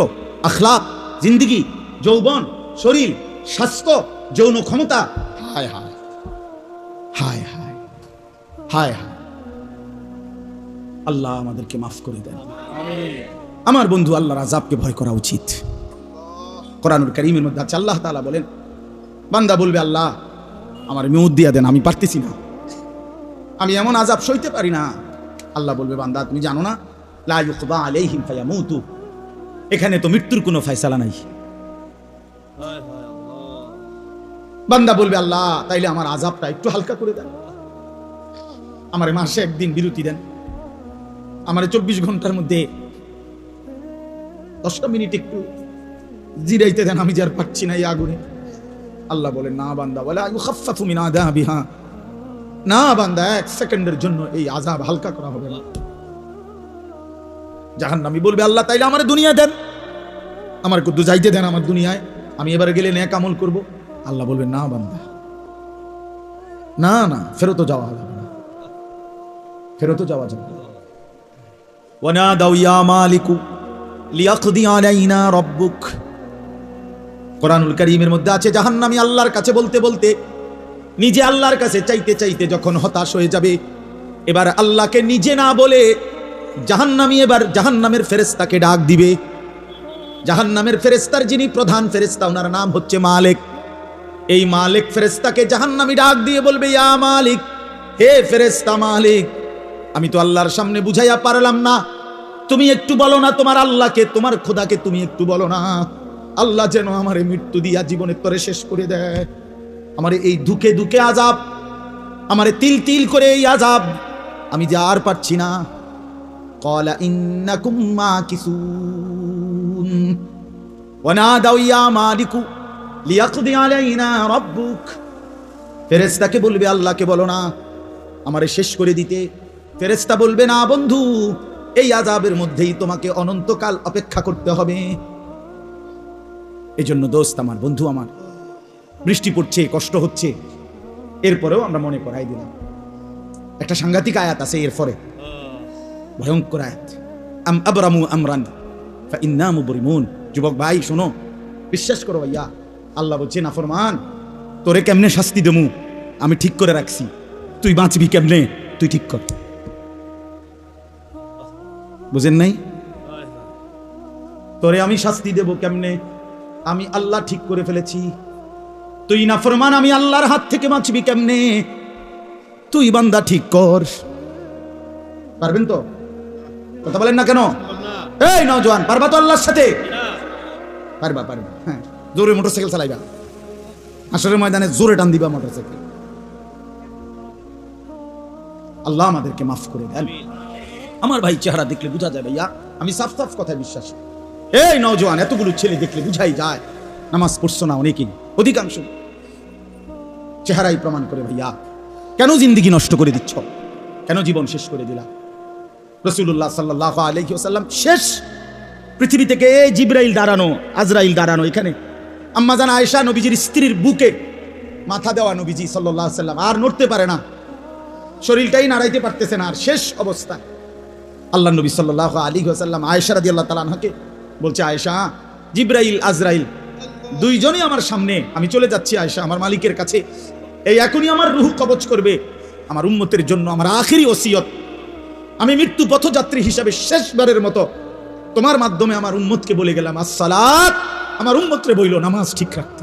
Speaker 1: আখলাক, জিন্দিগি, যৌবন, শরীর, স্বাস্থ্য, যৌন ক্ষমতা, হায় হায় হায় হায় হায় হায়। আল্লাহ আমাদেরকে মাফ করে দেন। আমার বন্ধু, আল্লাহর আযাবকে ভয় করা উচিত। কোরআনুল কারীমের মধ্যে আছে, আল্লাহ তাআলা বলেন, বান্দা বলবে, আল্লাহ আমার মউত দিয়া দেন, আমি পারতেছি না, আমি এমন আযাব সইতে পারি না। আল্লাহ বলবে, বান্দা তুমি জানো না, লা ইউকদা আলাইহিম ফায়ামুতু, এখানে তো মৃত্যুর কোনো ফয়সালা নাই। বান্দা বলবে, আল্লাহ তাইলে আমার আযাবটা একটু হালকা করে দেন, আমারে মাসে একদিন বিরতি দেন, আমারে 24 ঘন্টার মধ্যে 10টা মিনিট একটু জিরাইতে দেন, আমি যার পাচ্ছি না এই আগুনে। আল্লাহ বলেন, না বান্দা, ওয়ালা ইউখাফফাফু মিন আযাবিহা, না বান্দা, 1 সেকেন্ডের জন্য এই আযাব হালকা করা হবে না। জাহান্নামী বলবে, আল্লাহ তাইলে আমারে দুনিয়া দেন, আমার কদ্দু যাইতে দেন আমার দুনিয়ায়, আমি এবারে গেলে নেক আমল করব। আল্লাহ বলবেন, না বান্দা, না না, ফেরত যাওয়া যাবে না, ফেরত যাওয়া যাবে না। ওয়ানাদাউ ইয়া মালিকু লিয়াকদি আলাইনা রাব্বুক। কোরআনুল কারীমের মধ্যে আছে, জাহান্নামী আল্লাহর কাছে বলতে বলতে, নিজে আল্লাহর কাছে চাইতে চাইতে যখন হতাশ হয়ে যাবে, এবার আল্লাহকে নিজে না বলে জাহান্নামী এবার জাহান্নামের ফেরেশতাকে ডাক দিবে। জাহান্নামের ফেরেশতার যিনি প্রধান ফেরেশতা, ওনার নাম হচ্ছে মালিক। এই মালিক ফেরেশতাকে জাহান্নামী ডাক দিয়ে বলবে, ইয়া মালিক, হে ফেরেশতা মালিক, আমি তো আল্লাহর সামনে বুঝাইয়া পারলাম না, তুমি একটু বলো না তোমার আল্লাহকে, তোমার খোদাকে তুমি একটু বলো না, আল্লাহ যেন আমার মৃত্যু দিয়া জীবনের তরে শেষ করে দেয়। আমার এই দুঃখে দুঃখে আযাব, আমার তিল তিল করে এই আযাব আমি যে আর পারছি না। ক্বালা ইন্নাকুম মাকিসুন ওয়ানাদাউ ইয়া মালিকু লিয়াকদি আলাইনা রাব্বুক। ফেরেশতাকে বলবে, আল্লাহকে বলো না আমারে শেষ করে দিতে। ফেরেশতা বলবে, না বন্ধু, এই আযাবের মধ্যেই তোমাকে অনন্তকাল অপেক্ষা করতে হবে। এই জন্য দোস্ত আমার, বন্ধু আমার, বৃষ্টি পড়ছে, কষ্ট হচ্ছে, এরপরেও আমরা মনে করাই দিলাম। একটা সাংঘাতিক আয়াত আছে এরপরে, ভয়ঙ্কর আয়াত, আম আবরামু আমরান ফাইন্না মুবরিমুন। যুবক ভাই শোনো, বিশ্বাস করো ভাইয়া, আল্লাহ বলছে, নাফরমান, তোরে কেমনে শাস্তি দেবো আমি ঠিক করে রাখছি, তুই বাঁচবি কেমনে তুই ঠিক কর। বুঝেন নাই? তোরে আমি শাস্তি দেব কেমনে আমি আল্লাহ ঠিক করে ফেলেছি। তুই নাফরমান, আমি আল্লাহর হাত থেকে বাঁচবি কেমনে তুই বান্দা ঠিক কর। পারবেন তো? কথা বলেন না কেন? এই নওজোয়ান, পারবা তো আল্লাহর সাথে? পারবা, পারবা। হ্যাঁ, জোরে মোটরসাইকেল চালাইবা, হাসরের ময়দানে জোরে টান দিবা মোটরসাইকেল। আল্লাহ আমাদেরকে মাফ করে দেন। আমার ভাই চেহারা দেখলে বোঝা যায় ভাইয়া, আমি সাফ সাফ কথায় বিশ্বাসী। এই নওজোয়ান, এতগুলো ছেলে দেখলে বুঝাই যায় নামাজ পড়ছো না অনেকেই, অধিকাংশ চেহারাই প্রমাণ করে। ভাইয়া কেন জিন্দেগি নষ্ট করে দিচ্ছ? কেন জীবন শেষ করে দিলা? রাসূলুল্লাহ সাল্লাল্লাহু আলাইহি ওয়াসাল্লাম শেষ পৃথিবী থেকে জিবরাইল দাঁড়ানো, আজরাইল দাঁড়ানো, এখানে আম্মা জান আয়েশা নবীজির স্ত্রীর বুকে মাথা দেওয়া নবীজি সাল্লাল্লাহু আলাইহি ওয়াসাল্লাম আর নড়তে পারে না, শরীরটাই নাড়াইতে পারতেছে না, আর শেষ অবস্থা আল্লাহ নবী সাল্লাল্লাহু আলাইহি ওয়াসাল্লাম আয়েশা রাদিয়াল্লাহু তাআলা আনহাকে বলছে, আয়েশা, জিবরাইল আজরাইল দুইজনই আমার সামনে, আমি চলে যাচ্ছি আয়েশা আমার মালিকের কাছে, এই এখনই আমার রূহ কবজ করবে। আমার উম্মতের জন্য আমার আখিরি ওসিয়ত, আমি মৃত্যু পথযাত্রী হিসাবে শেষবারের মতো তোমার মাধ্যমে আমার উম্মতকে বলে গেলাম, আসসালাত, আমার উম্মতরে বইল নামাজ ঠিক রাখতে।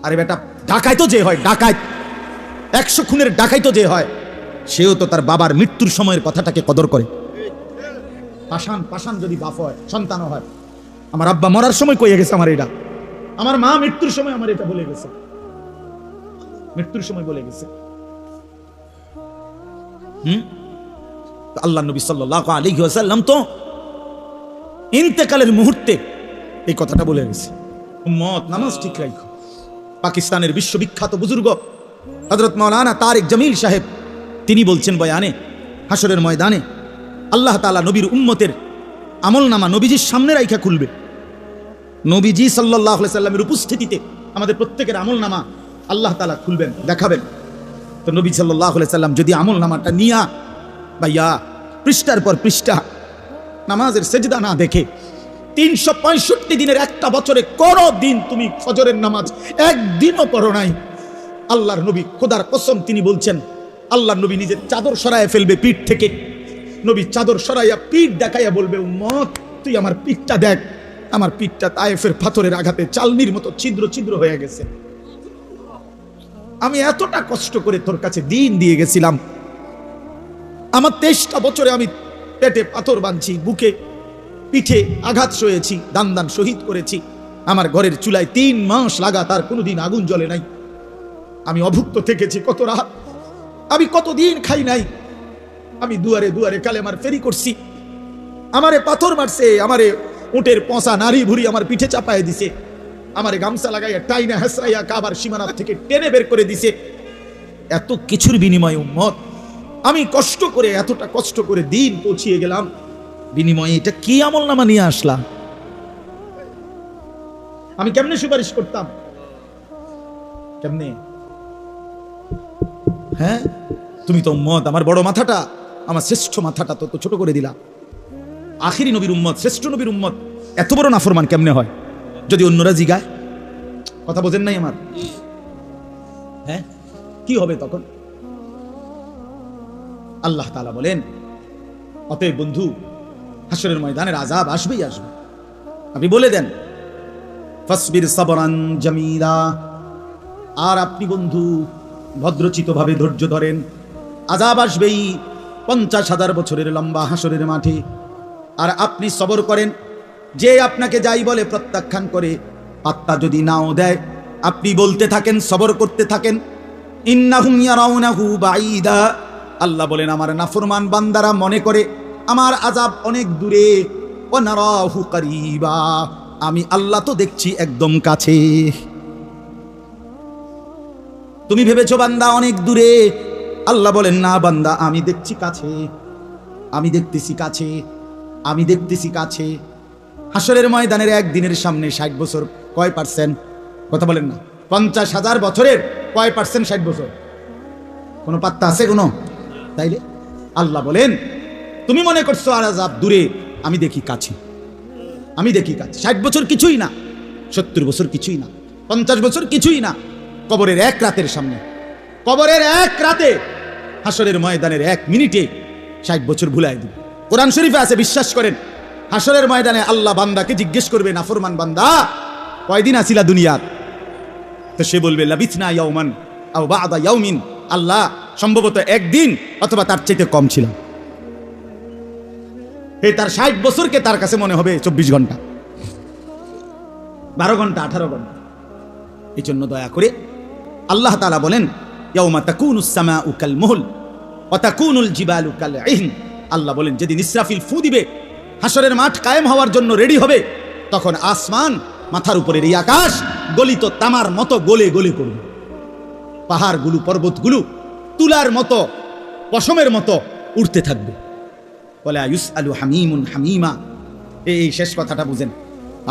Speaker 1: আরে বেটা, ডাকাই তো যে হয়, ডাকাই 100 খুনের ডাকাই তো যে হয়, সেও তো তার বাবার মৃত্যুর সময়ের কথাটাকে কদর করে। পাষাণ পাষাণ যদি বাপ হয়, সন্তানও হয়, আমার আব্বা মরার সময় কইয়ে গেছে আমার এটা, আমার মা মৃত্যুর সময় আমার এটা বলে গেছে, মৃত্যুর সময় বলে গেছে। আল্লাহ নবী সাল্লাল্লাহু আলাইহি ওয়াসাল্লাম তো ইন্তেকালের মুহূর্তে এই কথাটা বলে গেছে, উম্মত নামাজ ঠিক রাখো। পাকিস্তানের বিশ্ববিখ্যাত বুজুর্গ হযরত মাওলানা তারিক জামিল সাহেব তিনি বলছেন বয়ানে, হাসরের ময়দানে আল্লাহ তাআলা নবীর উম্মতের আমলনামা নবীজির সামনে রাইখা খুলবে। নবীজি সাল্লাল্লাহু আলাইহি সাল্লামের উপস্থিতিতে আমাদের প্রত্যেকের আমলনামা আল্লাহ তাআলা খুলবেন, দেখাবেন। তো নবী সাল্লাল্লাহু আলাইহি সাল্লাম যদি আমলনামাটা নিয়া ভাইয়া পৃষ্ঠার পর পৃষ্ঠা নামাজের সেজদা না দেখে 365 দিনের একটা বছরে কোনো দিন তুমি ফজরের নামাজ একদিনও পড়ো নাই, আল্লাহর নবী খোদার কসম তিনি বলছেন, আল্লাহর নবী নিজের চাদর সরাইয়া ফেলবে পিঠ থেকে। নবী চাদর সরাইয়া পিঠ দেখাইয়া বলবে, উম্মত তুই আমার পিঠটা দেখ, আমার পিঠটা তায়েফের পাথরের আঘাতে চালনির মতো ছিদ্র ছিদ্র হয়ে গেছে। আমি এতটা কষ্ট করে তোর কাছে দিন দিয়ে গেছিলাম, আমার 23টা বছরে আমি পেটে পাথর বাঁধছি, বুকে পিঠে আঘাত সয়েছি, দান দান শহীদ করেছি, আমার ঘরের চুলায় 3 মাস লাগাতার কোনোদিন আগুন জ্বলে নাই, আমি অভুক্ত থেকেছি কত রাত, আমি কতদিন খাই নাই, আমি দুয়ারে দুয়ারে কালেমার ফেরি করছি, আমারে পাথর মারছে, আমারে উটের পচা নারী ভুরি আমার পিঠে চাপায় দিছে, আমারে গামছা লাগাইয়া টাইনা হেসরাইয়া কাবার সীমানা থেকে টেনে বের করে দিছে। এত কিছুর বিনিময়ে উম্মত আমি কষ্ট করে, এতটা কষ্ট করে দিন পৌঁছিয়ে গেলাম, বিনিময়ে এটা কি আমল নামা নিয়ে আসলাম? আমি কেমনে সুপারিশ করতাম? কেমনে? হ্যাঁ, তুমি তো উম্মত, আমার বড় মাথাটা, আমার শ্রেষ্ঠ মাথাটা তো ছোট করে দিলা। আখিরি নবীর উম্মত, শ্রেষ্ঠ নবীর উম্মত এত বড় নাফরমান কেমনে হয়? যদি অন্যরা জিগায়, কথা বোঝেন নাই আমার? হ্যাঁ, কি হবে তখন? আল্লাহ তাআলা বলেন, অতএব বন্ধু, হাসরের ময়দানের আযাব আসবেই আসবে। আপনি বলে দেন, ফাসবির সাবরান জামিলা, আর আপনি বন্ধু ভদ্রচিতভাবে ধৈর্য ধরেন, আযাব আসবেই 50,000 বছরের লম্বা হাসরের মাঠে, আর আপনি সবর করেন। যে আপনাকে যাই বলে প্রত্যাখ্যান করে, পাত্তা যদি নাও দেয়, আপনি বলতে থাকেন, সবর করতে থাকেন। ইন্নাহুম ইয়ারাউনাহু বাঈদা, আল্লাহ বলেন আমার নাফরমান বান্দারা মনে করে আমার আযাব অনেক দূরে, ওয়া নারাহু কারীবা, আমি আল্লাহ তো দেখছি একদম কাছে। তুমি ভেবেছো বান্দা অনেক দূরে, আল্লাহ বলেন না বান্দা, আমি দেখছি কাছে, আমি দেখতেছি কাছে, আমি দেখতেছি কাছে। হাসরের ময়দানের একদিনের সামনে 60 বছর কয় পার্সেন্ট? কথা বলেন না। 50,000 বছরের কয় পার্সেন্ট 60 বছর? কোনো পাত্তা আছে কোনো? তাইলে আল্লাহ বলেন, তুমি মনে করছো আর আযাব দূরে, আমি দেখি কাছে, আমি দেখি কাছে। 60 বছর কিছুই না, 70 বছর কিছুই না, 50 বছর কিছুই না। কবরের এক রাতের সামনে, কবরের এক রাতে, হাসরের ময়দানের 1 মিনিটে 60 বছর ভুলাই দিবে। কোরআন শরীফে আছে, বিশ্বাস করেন, হাসরের ময়দানে আল্লাহ বান্দাকে জিজ্ঞেস করবে, নাফরমান বান্দা কয়দিন আসিলা দুনিয়াত? তো সে বলবে লাবিথনা ইয়াওমান আও বা'দা ইয়াওমিন, আল্লাহ সম্ভবত একদিন অথবা তার চাইতে কম ছিল। এই তার 60 বছরকে তার কাছে মনে হবে 24 ঘন্টা, 12 ঘন্টা, 18 ঘন্টা। এই জন্য দয়া করে আল্লাহ তাআলা বলেন, ইয়াউমা তাকুনুস সামাউ কাল মুহল ওয়া তাকুনুল জিবালু কাল ইহন, আল্লাহ বলেন যেদিন ইসরাফিল ফু দিবে, হাসরের মাঠ কায়েম হওয়ার জন্য রেডি হবে, তখন আসমান, মাথার উপরের এই আকাশ গলিত তামার মতো গলে গলে পড়বে। পাহাড়গুলো, পর্বতগুলো তুলার মতো, পশমের মতো উঠতে থাকবে। ওয়ালা ইউসআলু হামিমুন হামিমা, এই শেষ কথাটা বুঝেন।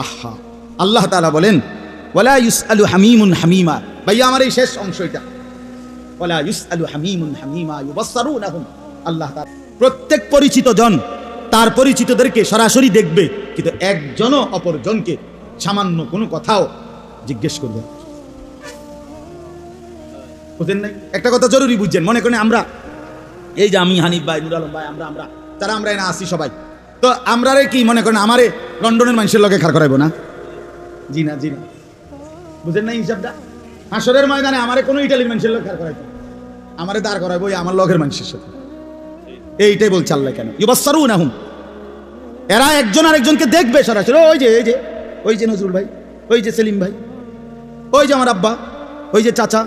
Speaker 1: আহা, আল্লাহ তাআলা বলেন ওয়ালা ইউসআলু হামিমুন হামিমা। ভাইয়া আমার এই শেষ অংশ এটা, ওয়ালা ইউসআলু হামিমুন হামিমা ইউবাসসারুনাহুম। আল্লাহ তাআলা প্রত্যেক পরিচিত জন তার পরিচিতদেরকে সরাসরি দেখবে, কিন্তু একজনও অপরজনকে সামান্য কোনো কথাও জিজ্ঞেস করবে। বুঝেন নাই? একটা কথা জরুরি বুঝছেন, মনে করেন আমরা এই যে আমি, হানিফ ভাই, নুর আলম ভাই, আমরা তারা আমরা এনে আসি সবাই, তো আমরা কি মনে করেন আমারে লন্ডনের মানুষের লগে খাড় করাইবো না? জি না, জি না, বুঝেন নাই হিসাবটা? হাসরের ময়দানে আমারে কোনো ইটালির মানুষের লগে খাড় করাইবো, আমারে দাঁড় করাইবো আমার লগের মানুষের সাথে। এইটাই বলছে আল্লাহ। কেন? ইউবাসসারুনাহুম, এরা একজন আরেকজনকে দেখবে সরাসরি। ওই যে নজরুল ভাই, ওই যে সেলিম ভাই, ওই যে আমার আব্বা, ওই যে চাচা,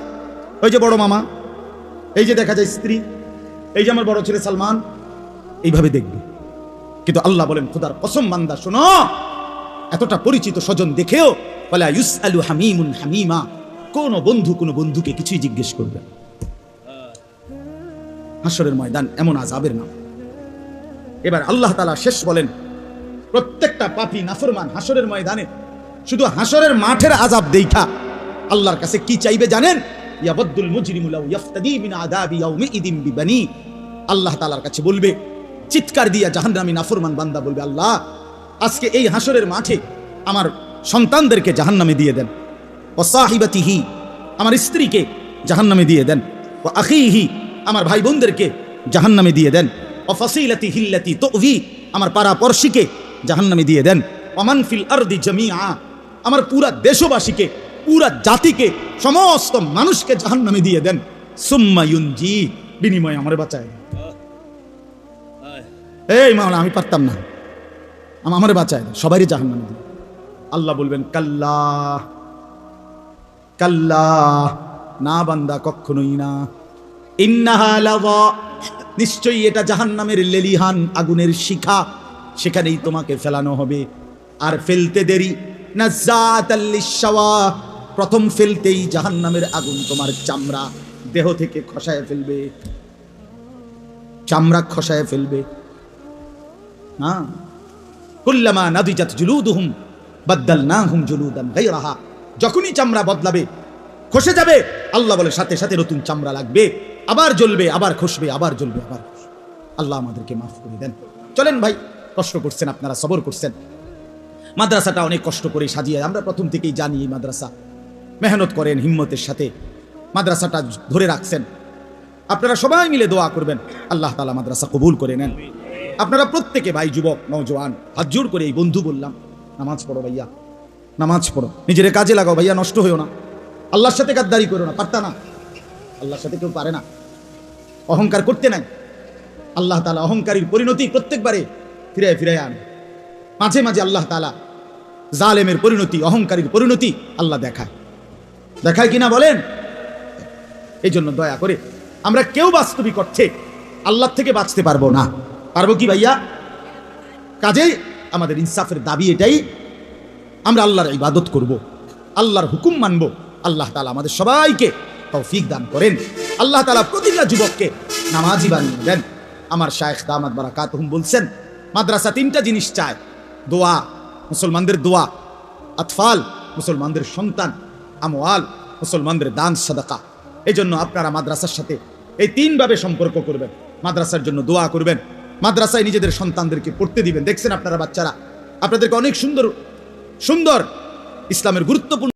Speaker 1: ওই যে বড় মামা, এই যে দেখা যায় স্ত্রী, এই যে আমার বড় ছেলে সালমান, এইভাবে দেখবে। কিন্তু আল্লাহ বলেন, খোদার কসম বান্দা শোনো, এতটা পরিচিত স্বজন দেখেও ওয়ালা ইউসআলু হামিমুন হামিমা, কোন বন্ধু কোন বন্ধুকে কিছুই জিজ্ঞেস করবে। হাসরের ময়দান এমন আযাবের নাম। এবার আল্লাহ তাআলা শেষ বলেন, প্রত্যেকটা পাপী নাফরমান হাসরের ময়দানে শুধু হাসরের মাঠের আযাব দেখা আল্লাহর কাছে কি চাইবে জানেন? ইয়াবদুল মুজরিমু লাউ ইফতাদি মিন আযাবি ইয়াউমিইদিন বিবানি। আল্লাহ তাআলার কাছে বলবে, চিৎকার দিয়া জাহান্নামী নাফরমান বান্দা বলবে, আল্লাহ আজকে এই হাসরের মাঠে আমার সন্তানদেরকে জাহান্নামে দিয়ে দেন, ও সাহিবাতিহি আমার স্ত্রীকে জাহান্নামে দিয়ে দেন, ও আখিহি আমার ভাই বোনদেরকে জাহান্নামে দিয়ে দেন, ও ফাসিলাতি হিল্লাতি তুভি আমার পাড়াপড়শিকে জাহান্নামে দিয়ে দেন, ওমান ফিল আরদি জামিআ আমার পুরা দেশবাসীকে, পুরা জাতিকে, সমস্ত মানুষকে জাহান্নামে দিয়ে দেন, সুম্মা ইউনজি বিনিময়ে আমারে বাঁচায়। এই মাওলা আমি পারতাম না, আমারে বাঁচায়, সবারই জাহান্নামে দিয়ে। আল্লাহ বলবেন কাল্লা কাল্লা, না বান্দা কখনোই না, ইন্নাহা লাযা নিশ্চয়ই এটা জাহান্নামের লেলিহান আগুনের শিখা, সেখানেই তোমাকে ফেলানো হবে। আর ফেলতে দেরি, নাযাতাল লিশাওয়া প্রথম ফেলতেই জাহান্নামের আগুন তোমার চামড়া দেহ থেকে খসায় ফেলবে, চামড়া খসায় ফেলবে। হ্যাঁ, কুল্লামা নাদিজাত জুলুদুহুম বাদদালনাহুম জুলুদান গায়রাহা, যখনই চামড়া বদলাবে, খসে যাবে, আল্লাহ বলে সাথে সাথে নতুন চামড়া লাগবে, আবার জ্বলবে, আবার খসবে, আবার জ্বলবে, আবার খসবে। আল্লাহ আমাদেরকে মাফ করে দেন। চলেন ভাই, কষ্ট করছেন আপনারা, সবর করছেন, মাদ্রাসাটা অনেক কষ্ট করে সাজিয়ে, আমরা প্রথম থেকেই জানি এই মাদ্রাসা, মেহনত করেন হিম্মতের সাথে, মাদ্রাসাটা ধরে রাখছেন। আপনারা সবাই মিলে দোয়া করবেন আল্লাহ তাআলা মাদ্রাসা কবুল করে নেন। আপনারা প্রত্যেকে ভাই, যুবক নওজোয়ান, হাত জোড় করে এই বন্ধু বললাম, নামাজ পড়ো ভাইয়া, নামাজ পড়ো, নিজের কাজে লাগাও ভাইয়া, নষ্ট হইও না, আল্লাহর সাথে গাদ্দারি করো না, পারতা না, আল্লাহর সাথে কেউ পারে না, অহংকার করতে নাই। আল্লাহ তাআলা অহংকারীর পরিণতি প্রত্যেকবারে ফিরায় ফিরায় আনে, মাঝে মাঝে আল্লাহ তাআলা জালেমের পরিণতি, অহংকারীর পরিণতি আল্লাহ দেখায়, দেখায় কিনা বলেন? এই জন্য দয়া করে আমরা কেউ বাস্তবিক অর্থে আল্লাহ থেকে বাঁচতে পারবো না। পারবো কি ভাইয়া? কাজেই আমাদের ইনসাফের দাবি এটাই, আমরা আল্লাহর ইবাদত করব, আল্লাহর হুকুম মানব। আল্লাহ তাআলা আমাদের সবাইকে তৌফিক দান করেন। আল্লাহ তাআলা প্রতিটা যুবককে নামাজি বানিয়ে দেন। আমার শায়েখ দামাত বারাকাতুহুম বলছেন, মাদ্রাসা তিনটা জিনিস চায়, দোয়া মুসলমানদের দোয়া, আতফাল মুসলমানদের সন্তান, আমওয়াল মুসলমানদের দান সাদাকা। এই জন্য আপনারা মাদ্রাসার সাথে এই তিনভাবে সম্পর্ক করবেন, মাদ্রাসার জন্য দোয়া করবেন, মাদ্রাসায় নিজেদের সন্তানদেরকে পড়তে দিবেন। দেখছেন আপনারা বাচ্চারা, আপনাদেরকে অনেক সুন্দর সুন্দর ইসলামের গুরুত্বপূর্ণ